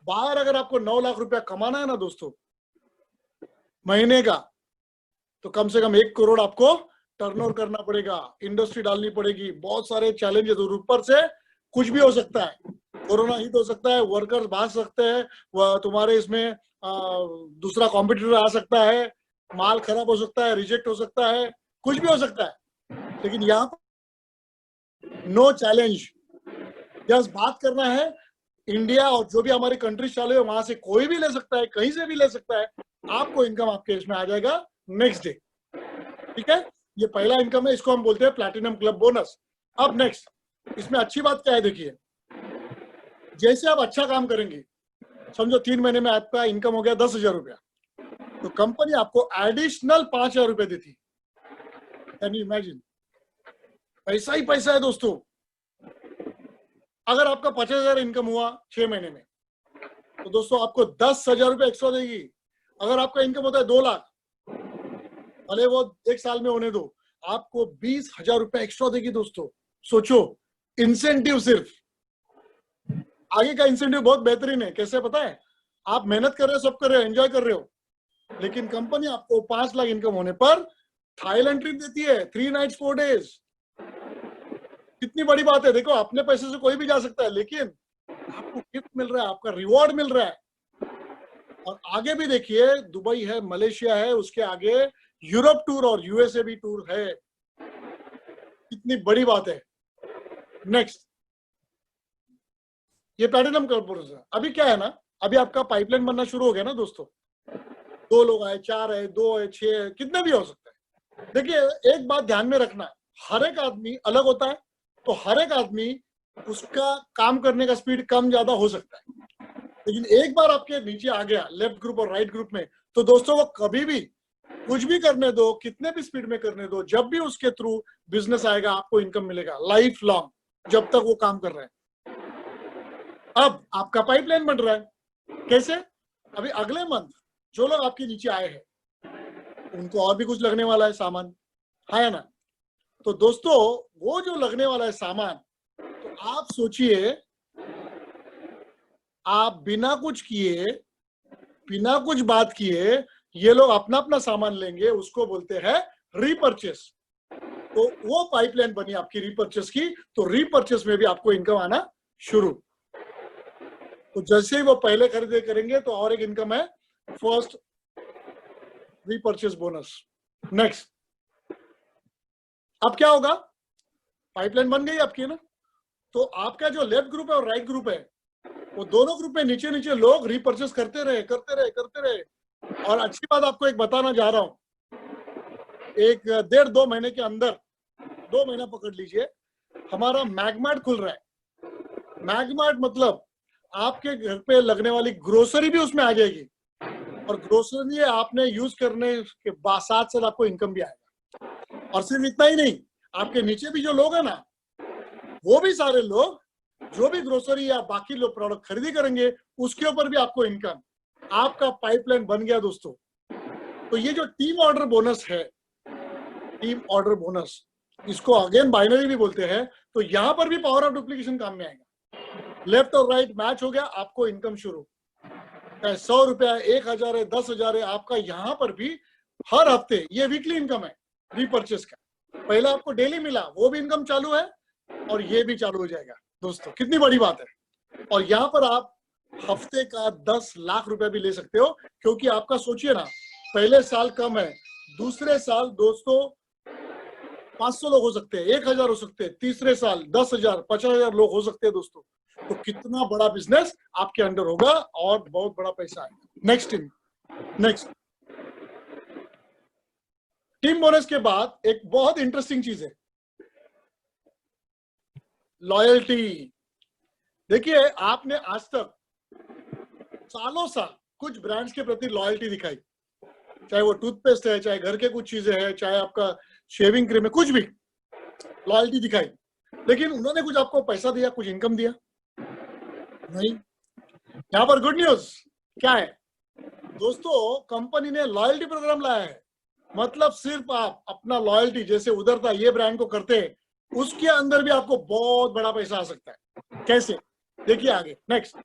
बाहर अगर आपको 9 लाख रुपया कमाना है ना दोस्तों महीने का, तो कम से कम 1 करोड़ आपको टर्नओवर करना पड़ेगा, इंडस्ट्री डालनी पड़ेगी, बहुत सारे चैलेंजेस। और ऊपर से कुछ भी हो सकता है, कोरोना हिट हो सकता है, वर्कर्स भाग सकते हैं, तुम्हारे इसमें दूसरा कॉम्पिटिटर आ सकता है, माल खराब हो सकता है, रिजेक्ट हो सकता है, कुछ भी हो सकता है। लेकिन यहाँ पर नो चैलेंज, जस्ट बात करना है। इंडिया और जो भी हमारी कंट्री चालू है वहां से कोई भी ले सकता है, कहीं से भी ले सकता है, आपको इनकम आपके इसमें आ जाएगा नेक्स्ट डे। ठीक है, ये पहला इनकम है, इसको हम बोलते हैं प्लैटिनम क्लब बोनस। अब नेक्स्ट, इसमें अच्छी बात क्या है, देखिए जैसे आप अच्छा काम करेंगे, समझो 3 महीने में आपका इनकम हो गया 10,000 रुपया, तो कंपनी आपको एडिशनल 5,000 रुपए देती। Can you imagine? पैसा ही पैसा है दोस्तों। अगर आपका 50,000 इनकम हुआ 6 महीने में, तो दोस्तों आपको 10,000 रुपए एक्स्ट्रा देगी। अगर आपका इनकम होता है 2 लाख, भले वो 1 साल में होने दो, आपको 20,000 रुपए एक्स्ट्रा देगी दोस्तों। सोचो, इंसेंटिव सिर्फ। आगे का इंसेंटिव बहुत बेहतरीन है, कैसे पता है? आप मेहनत कर रहे हो, सब कर रहे हो, एंजॉय कर रहे हो, लेकिन कंपनी आपको 5 लाख इनकम होने पर थाईलैंड ट्रिप देती है, 3 नाइट्स 4 डेज। कितनी बड़ी बात है। देखो, अपने पैसे से कोई भी जा सकता है, लेकिन आपको गिफ्ट मिल रहा है, आपका रिवॉर्ड मिल रहा है। और आगे भी देखिए, दुबई है, मलेशिया है, उसके आगे यूरोप टूर और यूएसए भी टूर है। कितनी बड़ी बात है। नेक्स्ट, ये प्लैटिनम कॉर्पोरेशन है। अभी क्या है ना, अभी आपका पाइपलाइन बनना शुरू हो गया ना दोस्तों। 2 लोग आए, 4 है, 2 है, 6 है, कितने भी हो सकते हैं। देखिए एक बात ध्यान में रखना, हर एक आदमी अलग होता है, तो हर एक आदमी उसका काम करने का स्पीड कम ज्यादा हो सकता है। लेकिन एक बार आपके नीचे आ गया लेफ्ट ग्रुप और राइट ग्रुप में, तो दोस्तों वो कभी भी कुछ भी करने दो, कितने भी स्पीड में करने दो, जब भी उसके थ्रू बिजनेस आएगा आपको इनकम मिलेगा लाइफ लॉन्ग, जब तक वो काम कर रहे हैं। अब आपका पाइपलाइन बन रहा है, कैसे? अभी अगले मंथ जो लोग आपके नीचे आए हैं उनको और भी कुछ लगने वाला है सामान, है ना? तो दोस्तों वो जो लगने वाला है सामान, तो आप सोचिए, आप बिना कुछ किए, बिना कुछ बात किए, ये लोग अपना अपना सामान लेंगे, उसको बोलते हैं रीपरचेस। तो वो पाइपलाइन बनी आपकी रीपरचेस की, तो रीपरचेस में भी आपको इनकम आना शुरू। तो जैसे ही वो पहले खरीदे करेंगे तो और एक इनकम है, फर्स्ट रीपरचेस बोनस। नेक्स्ट, अब क्या होगा, पाइपलाइन बन गई आपकी ना, तो आपका जो लेफ्ट ग्रुप है और राइट ग्रुप है, वो दोनों ग्रुप में नीचे नीचे लोग रीपरचेस करते रहे। और अच्छी बात आपको एक बताना जा रहा हूं, 1-1.5-2 महीने के अंदर, 2 महीना पकड़ लीजिए, हमारा मैगमार्ट खुल रहा है। मैगमार्ट मतलब आपके घर पे लगने वाली ग्रोसरी भी उसमें आ जाएगी, और ग्रोसरी आपने यूज करने के बाद साथ आपको इनकम भी आएगा। और सिर्फ इतना ही नहीं, आपके नीचे भी जो लोग हैं ना, वो भी सारे लोग जो भी ग्रोसरी या बाकी लोग प्रोडक्ट खरीदी करेंगे, उसके ऊपर भी आपको इनकम। आपका पाइपलाइन बन गया दोस्तों। तो ये जो टीम ऑर्डर बोनस है, टीम ऑर्डर बोनस, इसको अगेन बाइनरी भी बोलते हैं, तो यहां पर भी पावर ऑफ डुप्लीकेशन काम में आएगा। लेफ्ट और राइट मैच हो गया, आपको इनकम शुरू। 100 रुपया, 1,000 है, 10,000 है, आपका यहां पर भी हर हफ्ते, ये वीकली इनकम है रीपरचेस का। पहला आपको डेली मिला, वो भी इनकम चालू है, और ये भी चालू हो जाएगा दोस्तों। कितनी बड़ी बात है। और यहाँ पर आप हफ्ते का 10 लाख रुपया भी ले सकते हो, क्योंकि आपका सोचिए ना, पहले साल कम है, दूसरे साल दोस्तों 500 लोग हो सकते हैं, 1,000 हो सकते हैं, तीसरे साल 10,000, 50,000 लोग हो सकते हैं दोस्तों। तो कितना बड़ा बिजनेस आपके अंडर होगा और बहुत बड़ा पैसा आएगा। नेक्स्ट, टीम बोनस के बाद एक बहुत इंटरेस्टिंग चीज है, लॉयल्टी। देखिए, आपने आज तक सालों साल कुछ ब्रांड्स के प्रति लॉयल्टी दिखाई, चाहे वो टूथपेस्ट है, चाहे घर के कुछ चीजें हैं, चाहे आपका शेविंग क्रीम है, कुछ भी लॉयल्टी दिखाई, लेकिन उन्होंने कुछ आपको पैसा दिया, कुछ इनकम दिया नहीं। यहाँ पर गुड न्यूज क्या है दोस्तों, कंपनी ने लॉयल्टी प्रोग्राम लाया है। मतलब सिर्फ आप अपना लॉयल्टी जैसे उधर था ये ब्रांड को करते हैं, उसके अंदर भी आपको बहुत बड़ा पैसा आ सकता है। कैसे, देखिए आगे। नेक्स्ट,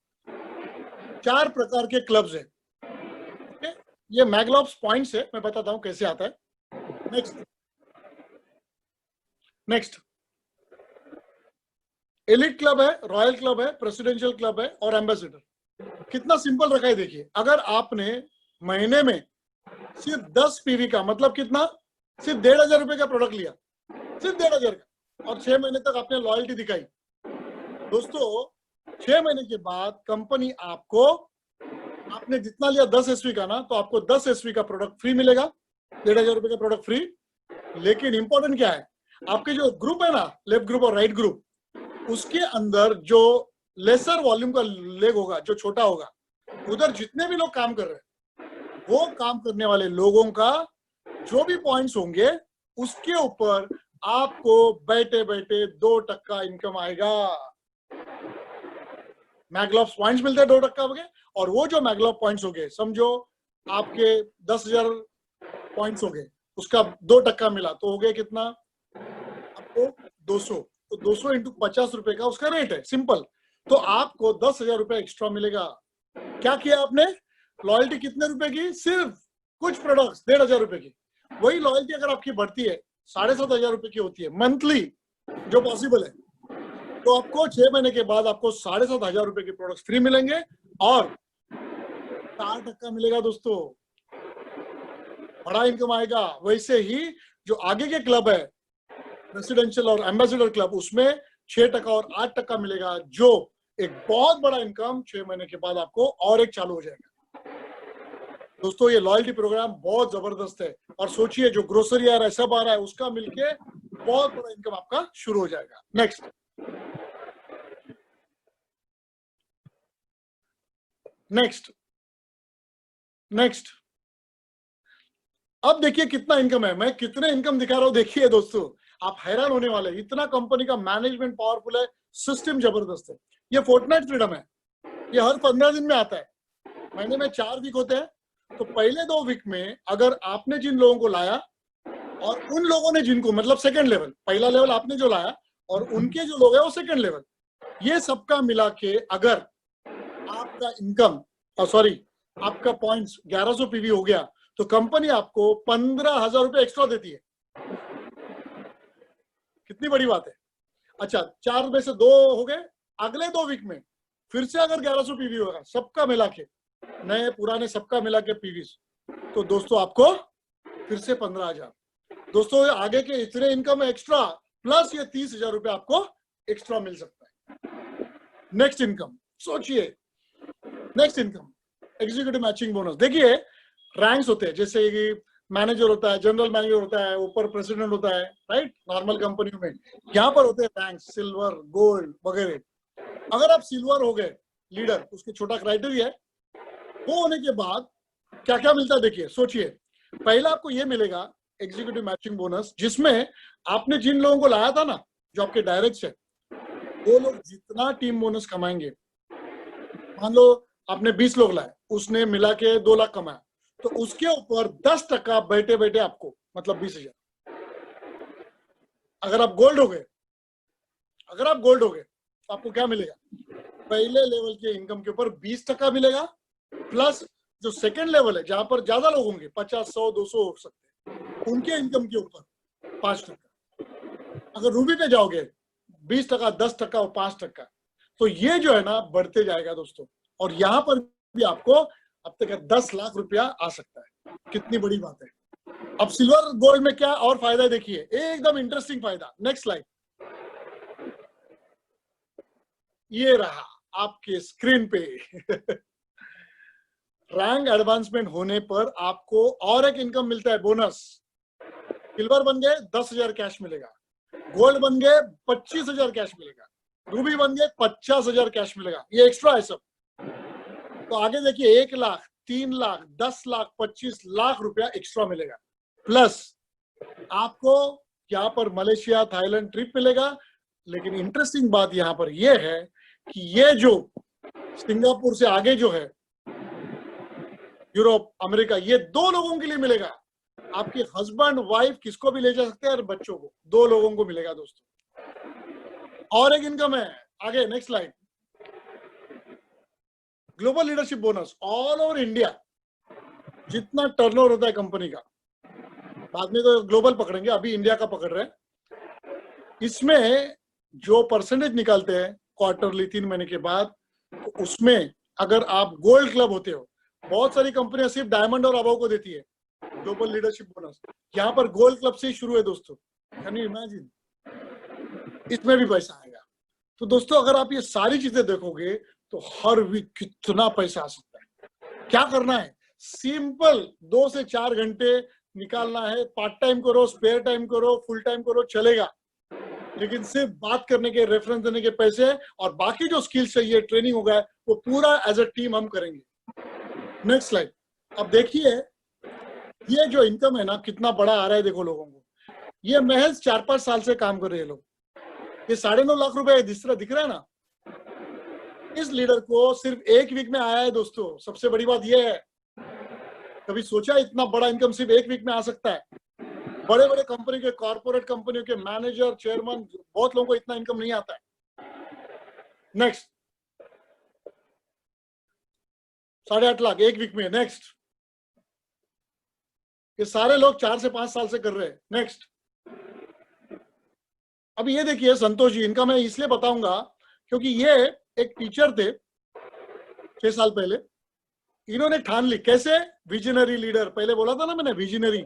4 प्रकार के क्लब्स है। ये मैग्लॉब्स पॉइंट्स है, मैं बताता हूं कैसे आता है। नेक्स्ट एलिट क्लब है, रॉयल क्लब है, प्रेसिडेंशियल क्लब है और एम्बेसडर। कितना सिंपल रखा है देखिए। अगर आपने महीने में सिर्फ 10 पीवी का, मतलब कितना, सिर्फ 1,500 रुपए का प्रोडक्ट लिया, सिर्फ 1,500 का, और 6 महीने तक आपने लॉयल्टी दिखाई, दोस्तों 6 महीने के बाद कंपनी आपको, आपने जितना लिया 10 एसवी का ना, तो आपको 10 एसवी का प्रोडक्ट फ्री मिलेगा, 1,500 रुपए का प्रोडक्ट फ्री। लेकिन इंपॉर्टेंट क्या है, आपके जो ग्रुप है ना, लेफ्ट ग्रुप और राइट ग्रुप, उसके अंदर जो लेसर वॉल्यूम का लेग होगा, जो छोटा होगा, उधर जितने भी लोग काम कर रहे हैं, वो काम करने वाले लोगों का जो भी पॉइंट्स होंगे, उसके ऊपर आपको बैठे बैठे 2% इनकम आएगा। मैग्लॉब्स पॉइंट्स मिलते हैं 2% हो गए, और वो जो मैग्लॉब पॉइंट्स हो गए, समझो आपके 10,000 पॉइंट्स हो गए, उसका 2% मिला तो हो गया कितना आपको 200, तो 200 इंटू 50 रुपए का उसका रेट है, सिंपल। तो आपको 10,000 रुपए एक्स्ट्रा मिलेगा। क्या किया आपने, लॉयल्टी कितने रुपए की, सिर्फ कुछ प्रोडक्ट्स 1,500 रुपए की। वही लॉयल्टी अगर आपकी बढ़ती है 7,500 रुपए की होती है मंथली, जो पॉसिबल है, तो आपको 6 महीने के बाद आपको 7,500 रुपए के प्रोडक्ट्स फ्री मिलेंगे और 4% मिलेगा दोस्तों, बड़ा इनकम आएगा। वैसे ही जो आगे के क्लब है, रेसिडेंशियल और एम्बेसडर क्लब, उसमें 6% और 8% मिलेगा, जो एक बहुत बड़ा इनकम 6 महीने के बाद आपको और एक चालू हो जाएगा। दोस्तों ये लॉयल्टी प्रोग्राम बहुत जबरदस्त है, और सोचिए जो ग्रोसरी आ रहा है, सब आ रहा है, उसका मिलके बहुत बड़ा इनकम आपका शुरू हो जाएगा। Next, next, next. अब देखिए कितना इनकम है, मैं कितने इनकम दिखा रहा हूं, देखिए दोस्तों, आप हैरान होने वाले, इतना कंपनी का मैनेजमेंट पावरफुल है, सिस्टम जबरदस्त है। ये फोर्टनाइट फ्रीडम है, ये हर 15 दिन में आता है, महीने में 4 वीक होते हैं। तो पहले 2 वीक में अगर आपने जिन लोगों को लाया और उन लोगों ने जिनको, मतलब सेकंड लेवल, पहला लेवल आपने जो लाया और उनके जो लोग हैं वो सेकंड लेवल, ये सबका मिला के अगर आपका इनकम, सॉरी आपका पॉइंट्स 1100 पीवी हो गया, तो कंपनी आपको 15,000 रुपए एक्स्ट्रा देती है। कितनी बड़ी बात है। अच्छा, 4 में से 2 हो गए, अगले 2 वीक में फिर से अगर 1100 पीवी होगा, सबका मिला के, नए पुराने सबका मिला के पीवी, तो दोस्तों आपको फिर से 15,000। दोस्तों आगे के इतने इनकम एक्स्ट्रा, प्लस ये 30,000 रुपए आपको एक्स्ट्रा मिल सकता है। नेक्स्ट इनकम, सोचिए, next income executive matching bonus. देखिए रैंक्स होते हैं, जैसे कि मैनेजर होता है, जनरल मैनेजर होता है, ऊपर प्रेसिडेंट होता है, राइट, नॉर्मल कंपनियों में। यहाँ पर होते हैं रैंक्स, सिल्वर, गोल्ड वगैरह। अगर आप सिल्वर हो गए लीडर, उसके छोटा क्राइटेरिया है, वो होने के बाद क्या क्या मिलता है देखिए, सोचिए। पहला आपको ये मिलेगा एग्जीक्यूटिव मैचिंग बोनस, जिसमें आपने जिन लोगों को लाया था ना, जो आपके डायरेक्ट है, वो लोग जितना टीम बोनस कमाएंगे, मान लो आपने 20 लोग लाए, उसने मिला के 2 लाख कमाया, तो उसके ऊपर 10% बैठे बैठे आपको, मतलब 20,000। अगर आप गोल्ड हो गए, अगर आप गोल्ड हो गए तो आपको क्या मिलेगा, पहले लेवल के इनकम के ऊपर 20% मिलेगा, प्लस जो सेकंड लेवल है, जहां पर ज्यादा लोग होंगे, 50, 100, 200 हो सकते हैं, उनके इनकम के ऊपर 5%। अगर रूबी पे जाओगे 20%, 10% और 5%, तो ये जो है ना बढ़ते जाएगा दोस्तों, और यहाँ पर भी आपको अब तक 10 लाख रुपया आ सकता है। कितनी बड़ी बात है। अब सिल्वर गोल्ड में क्या और फायदा है देखिए, एकदम इंटरेस्टिंग फायदा। नेक्स्ट स्लाइड, ये रहा आपके स्क्रीन पे। रैंक एडवांसमेंट होने पर आपको और एक इनकम मिलता है, बोनस। सिल्वर बन गए 10,000 कैश मिलेगा, गोल्ड बन गए 25,000 कैश मिलेगा, रूबी बन गए 50,000 कैश मिलेगा। ये एक्स्ट्रा है सब। तो आगे देखिए 1 लाख, 3 लाख, 10 लाख, 25 लाख रुपया एक्स्ट्रा मिलेगा। प्लस आपको यहाँ पर मलेशिया, थाईलैंड ट्रिप मिलेगा। लेकिन इंटरेस्टिंग बात यहाँ पर यह है कि ये जो सिंगापुर से आगे जो है यूरोप, अमेरिका, ये 2 लोगों के लिए मिलेगा। आपके हस्बैंड, वाइफ, किसको भी ले जा सकते हैं, और बच्चों को, 2 लोगों को मिलेगा दोस्तों। और एक इनकम है आगे, next slide. Global leadership bonus all over India, जितना टर्नओवर होता है कंपनी का, बाद में तो ग्लोबल पकड़ेंगे, अभी इंडिया का पकड़ रहे हैं। इसमें जो परसेंटेज निकालते हैं क्वार्टरली 3 महीने के बाद, तो उसमें अगर आप गोल्ड क्लब होते हो, बहुत सारी कंपनियां सिर्फ डायमंड और अबव को देती है ग्लोबल लीडरशिप बोनस, यहाँ पर गोल्ड क्लब से ही शुरू है दोस्तों। कैन यू इमेजिन, इसमें भी पैसा आएगा। तो दोस्तों अगर आप ये सारी चीजें देखोगे तो हर वीक कितना पैसा आ सकता है। क्या करना है, सिंपल 2 से 4 घंटे निकालना है। पार्ट टाइम करो, स्पेयर टाइम करो, फुल टाइम करो, चलेगा, लेकिन सिर्फ बात करने के, रेफरेंस देने के पैसे, और बाकी जो स्किल्स चाहिए, ट्रेनिंग होगा, वो पूरा एज अ टीम हम करेंगे। Next slide. अब देखिए ये जो इनकम है ना, कितना बड़ा आ रहा है देखो लोगों को। ये महज 4-5 साल से काम कर रहे हैं लोग। ये 9.5 लाख रुपए दिख रहा है ना, इस लीडर को सिर्फ 1 वीक में आया है दोस्तों। सबसे बड़ी बात यह है, कभी सोचा इतना बड़ा इनकम सिर्फ 1 वीक में आ सकता है? बड़े बड़े कंपनी के, कॉर्पोरेट कंपनियों के मैनेजर, चेयरमैन, बहुत लोगों को इतना इनकम नहीं आता है। नेक्स्ट, 8.5 लाख 1 वीक में। नेक्स्ट, ये सारे लोग 4 से 5 साल से कर रहे हैं। नेक्स्ट, अब ये देखिए संतोष जी, इनका मैं इसलिए बताऊंगा क्योंकि ये एक टीचर थे 6 साल पहले। इन्होंने ठान ली, कैसे, विजनरी लीडर। पहले बोला था ना मैंने, विजनरी।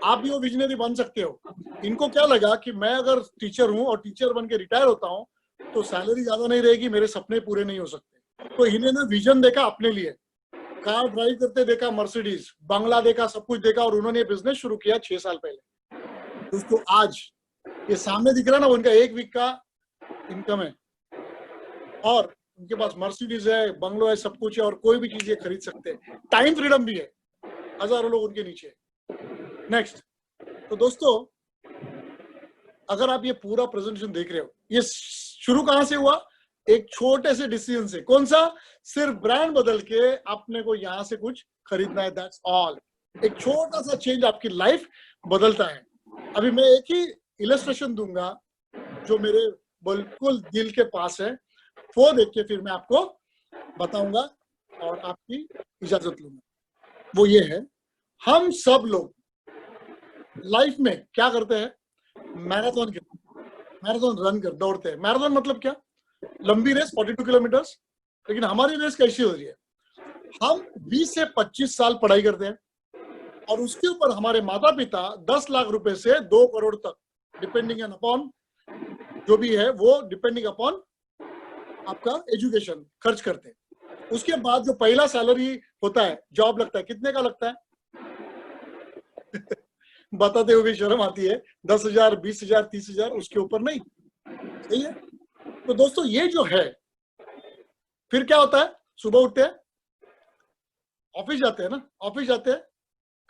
आप भी वो विजनरी बन सकते हो। इनको क्या लगा कि मैं अगर टीचर हूं और टीचर बन के रिटायर होता हूं तो सैलरी ज्यादा नहीं रहेगी, मेरे सपने पूरे नहीं हो सकते। तो इन्होंने विजन देखा अपने लिए, कार ड्राइव करते देखा, मर्सिडीज, बंगला देखा, सब कुछ देखा, और उन्होंने बिजनेस शुरू किया 6 साल पहले। दोस्तों आज ये सामने दिख रहा है ना, उनका 1 वीक का इनकम है, और उनके पास मर्सिडीज है, बंगलो है, सब कुछ है, और कोई भी चीज ये खरीद सकते हैं। टाइम फ्रीडम भी है, हजारों लोग उनके नीचे। नेक्स्ट, तो दोस्तों अगर आप ये पूरा प्रेजेंटेशन देख रहे हो, ये शुरू कहां से हुआ, एक छोटे से डिसीजन से। कौन सा, सिर्फ ब्रांड बदल के अपने को यहां से कुछ खरीदना है, दैट्स ऑल। एक छोटा सा चेंज आपकी लाइफ बदलता है। अभी मैं एक ही इलस्ट्रेशन दूंगा जो मेरे बिल्कुल दिल के पास है, वो देख के फिर मैं आपको बताऊंगा और आपकी इजाजत लूंगा। वो ये है, हम सब लोग लाइफ में क्या करते हैं, मैराथन रन कर, दौड़ते हैं। मैराथन मतलब क्या, लंबी रेस 42 किलोमीटर्स। लेकिन हमारी रेस कैसी हो रही है, हम 20 से 25 साल पढ़ाई करते हैं, और उसके ऊपर हमारे माता पिता 10 लाख रुपए से 2 करोड़ तक, डिपेंडिंग अपॉन जो भी है, वो डिपेंडिंग अपॉन आपका एजुकेशन खर्च करते हैं। उसके बाद जो पहला सैलरी होता है, जॉब लगता है, कितने का लगता है बताते हुए शर्म आती है, 10,000, 20,000, 30,000, उसके ऊपर नहीं। सही है। तो दोस्तों ये जो है, फिर क्या होता है, सुबह उठते हैं, ऑफिस जाते हैं ना, ऑफिस जाते हैं,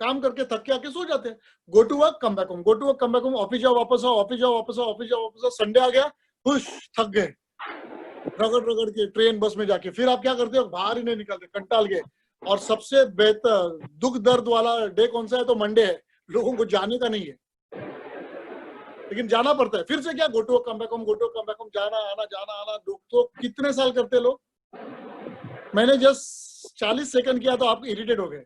काम करके थक के आके सो जाते हैं। Go to work, come back home, go to work, come back home, office जाओ, वापस आओ, ऑफिस जाओ, वापस आओ, ऑफिस जाओ, वापस आओ। संडे आ गया, खुश, थक गए, रगड़ रगड़ के ट्रेन बस में जाके, फिर आप क्या करते हो, बाहर ही नहीं निकलते, कंटाल गए। और सबसे बेहतर दुख दर्द वाला डे कौन सा है, तो मंडे है। लोगों को जाने का नहीं है, लेकिन जाना पड़ता है। फिर से क्या, go to work, come back home, go to work, come back home, जाना आना, जाना आना। तो कितने साल करते लोग, मैंने जस्ट 40 सेकंड किया तो आप इरिटेट हो गए,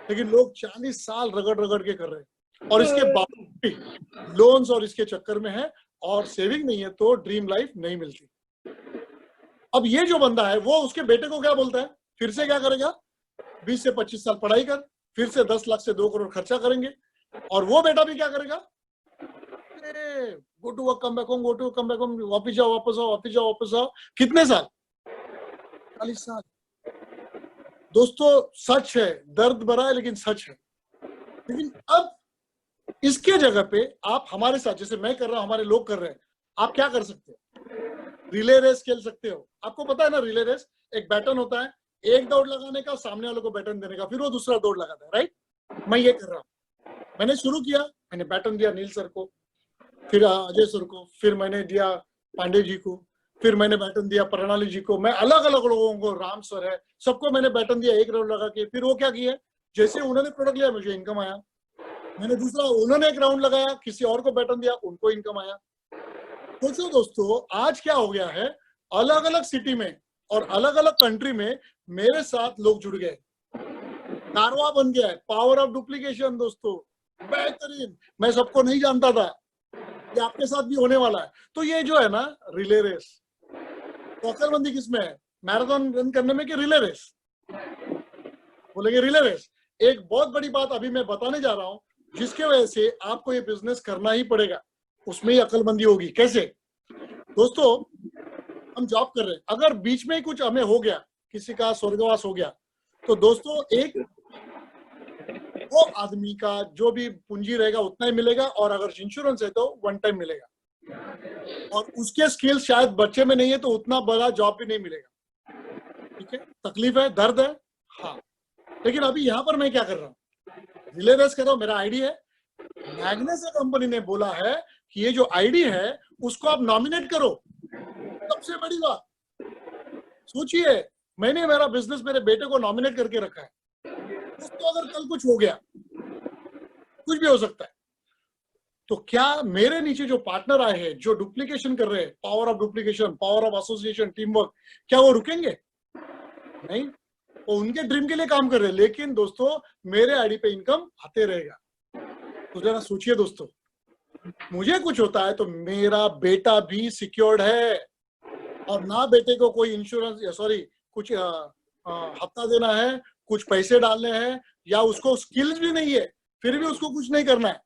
लेकिन लोग 40 साल रगड़ रगड़ के कर रहे हैं, और इसके बावजूद लोन्स और इसके चक्कर में है, और सेविंग नहीं है, तो ड्रीम लाइफ नहीं मिलती। अब ये जो बंदा है, वो उसके बेटे को क्या बोलता है, फिर से क्या करेगा, 20 से 25 साल पढ़ाई कर, फिर से 10 लाख से 2 करोड़ खर्चा करेंगे। और वो बेटा भी क्या करेगा, go to work, come back home, go to work, come back home, वापिस जाओ, वापस आओ, वापिस जाओ, वापस आओ। कितने साल, 40 साल। दोस्तों सच है, दर्द भरा है, लेकिन सच है। लेकिन अब इसके जगह पे आप हमारे साथ, जैसे मैं कर रहा हूं, हमारे लोग कर रहे हैं, आप क्या कर सकते हो? रिले रेस खेल सकते हो। आपको पता है ना, रिले रेस एक बैटन होता है, एक दौड़ लगाने का, सामने वाले को बैटन देने का, फिर वो दूसरा दौड़ लगाता है, राइट? मैं ये कर रहा हूँ। मैंने शुरू किया, मैंने बैटन दिया नील सर को, फिर अजय सर को, फिर मैंने दिया पांडे जी को, फिर मैंने बैटन दिया प्रणाली जी को, मैं अलग अलग लोगों को, राम सर है, सबको मैंने बैटन दिया एक राउंड लगा के। फिर वो क्या किया, जैसे उन्होंने प्रोडक्ट लिया मुझे इनकम आया, मैंने दूसरा, उन्होंने एक राउंड लगाया, किसी और को बैटन दिया, उनको इनकम आया। सोचो दोस्तों, आज क्या हो गया है, अलग अलग सिटी में और अलग अलग कंट्री में मेरे साथ लोग जुड़ गए, कारवा बन गया है। पावर ऑफ डुप्लीकेशन दोस्तों, बेहतरीन। मैं सबको नहीं जानता था, ये आपके साथ भी होने वाला है। तो ये जो है ना रिले रेस, तो अक्लमंदी किसमें है? मैराथन रन करने में कि रिले रेस? बोलेंगे रिले रेस। एक बहुत बड़ी बात अभी मैं बताने जा रहा हूं, जिसके वजह से आपको ये बिजनेस करना ही पड़ेगा, उसमें ही अक्लमंदी होगी। कैसे दोस्तों? हम जॉब कर रहे हैं, अगर बीच में कुछ हमें हो गया, किसी का स्वर्गवास हो गया, तो दोस्तों एक वो आदमी का जो भी पूंजी रहेगा उतना ही मिलेगा, और अगर इंश्योरेंस है तो वन टाइम मिलेगा, और उसके स्किल्स शायद बच्चे में नहीं है तो उतना बड़ा जॉब भी नहीं मिलेगा। ठीक है, तकलीफ है, दर्द है, हाँ। लेकिन अभी यहाँ पर मैं क्या कर रहा हूँ, रिले रेस कर रहा हूँ। मेरा आईडी है, मैग्नेस कंपनी ने बोला है कि ये जो आईडी है उसको आप नॉमिनेट करो। सबसे बड़ी बात सोचिए, मैंने मेरा बिजनेस मेरे बेटे को नॉमिनेट करके रखा है। उसको अगर कल कुछ हो गया, कुछ भी हो सकता है, तो क्या मेरे नीचे जो पार्टनर आए हैं, जो डुप्लीकेशन कर रहे हैं, power of duplication, power of association, team work, क्या वो रुकेंगे? नहीं, वो उनके ड्रीम के लिए काम कर रहे हैं, लेकिन दोस्तों मेरे आईडी पे इनकम आते रहेगा। तो जरा सोचिए दोस्तों, मुझे कुछ होता है तो मेरा बेटा भी सिक्योर्ड है, और ना बेटे को कोई इंश्योरेंस, सॉरी, कुछ हफ्ता देना है, कुछ पैसे डालने हैं, या उसको स्किल्स भी नहीं है फिर भी उसको कुछ नहीं करना है,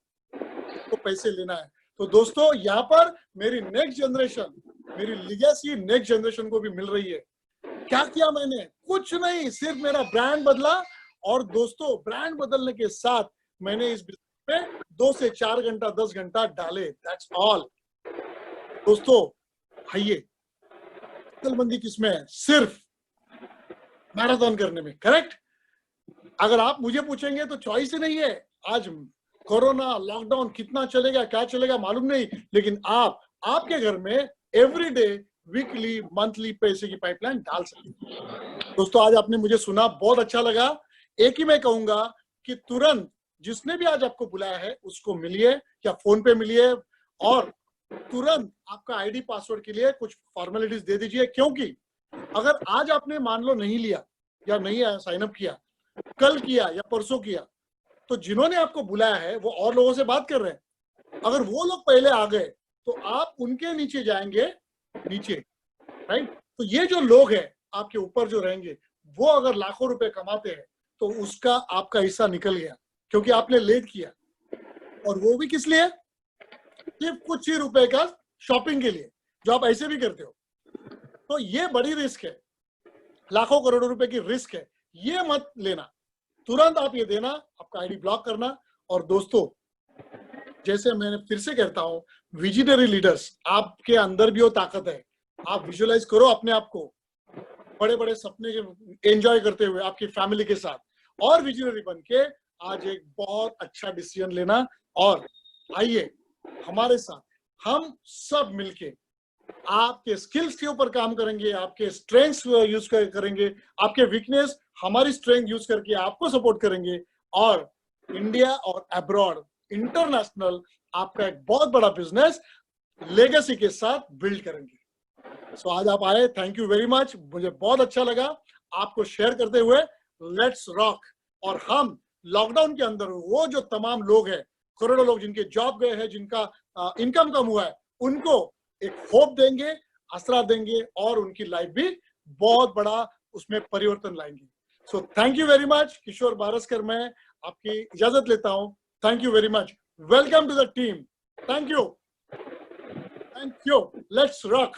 तो पैसे लेना है। तो दोस्तों यहाँ पर मेरी नेक्स्ट जनरेशन, मेरी लीगेसी नेक्स्ट जनरेशन को भी मिल रही है। क्या किया मैंने? कुछ नहीं, सिर्फ मेरा ब्रांड बदला, और दोस्तों ब्रांड बदलने के साथ मैंने इस बिजनेस पे 2 से 4 घंटा 10 घंटा डाले, दैट्स ऑल। दोस्तों आइए, अक्लमंदी किसमें है? सिर्फ मैराथन करने में, करेक्ट? अगर आप मुझे पूछेंगे तो चॉइस ही नहीं है। आज कोरोना, लॉकडाउन कितना चलेगा, क्या चलेगा मालूम नहीं, लेकिन आप आपके घर में एवरीडे, वीकली, मंथली पैसे की पाइपलाइन डाल सकते हैं। दोस्तों आज आपने मुझे सुना, बहुत अच्छा लगा। एक ही मैं कहूंगा कि तुरंत जिसने भी आज आपको बुलाया है उसको मिलिए, या फोन पे मिलिए, और तुरंत आपका आईडी पासवर्ड के लिए कुछ फॉर्मेलिटीज दे दीजिए। क्योंकि अगर आज आपने मान लो नहीं लिया या नहीं साइन अप किया, कल किया या परसों किया, तो जिन्होंने आपको बुलाया है वो और लोगों से बात कर रहे हैं। अगर वो लोग पहले आ गए तो आप उनके नीचे जाएंगे, नीचे, राइट? तो ये जो लोग हैं आपके ऊपर जो रहेंगे, वो अगर लाखों रुपए कमाते हैं तो उसका आपका हिस्सा निकल गया, क्योंकि आपने लेट किया, और वो भी किस लिए? सिर्फ कुछ ही रुपए का शॉपिंग के लिए, जो आप ऐसे भी करते हो। तो ये बड़ी रिस्क है, लाखों करोड़ों रुपए की रिस्क है, ये मत लेना। तुरंत आप ये देना, आपका आईडी ब्लॉक करना। और दोस्तों जैसे मैंने फिर से कहता हूं, विजनरी लीडर्स, आपके अंदर भी वो ताकत है। आप विजुअलाइज करो अपने आप को बड़े बड़े सपने एंजॉय करते हुए आपकी फैमिली के साथ, और विजनरी बन के आज एक बहुत अच्छा डिसीजन लेना। और आइए हमारे साथ हम सब मिलके आपके स्किल्स के ऊपर काम करेंगे, आपके स्ट्रेंथ्स यूज करेंगे, आपके वीकनेस हमारी स्ट्रेंथ यूज करके आपको सपोर्ट करेंगे, और इंडिया और अब्रॉड, इंटरनेशनल आपका एक बहुत बड़ा बिजनेस लेगेसी के साथ बिल्ड करेंगे। सो आज आप आए, थैंक यू वेरी मच, मुझे बहुत अच्छा लगा आपको शेयर करते हुए। Let's rock. और हम लॉकडाउन के अंदर वो जो तमाम लोग हैं, करोड़ों लोग जिनके जॉब गए हैं, जिनका इनकम कम हुआ है, उनको एक होप देंगे, आसरा देंगे, और उनकी लाइफ भी बहुत बड़ा उसमें परिवर्तन लाएंगे। So thank you very much. Kishor Baraskar मैं आपकी इजाजत लेता हूं। Thank you very much. Welcome to the team. Thank you. Let's rock.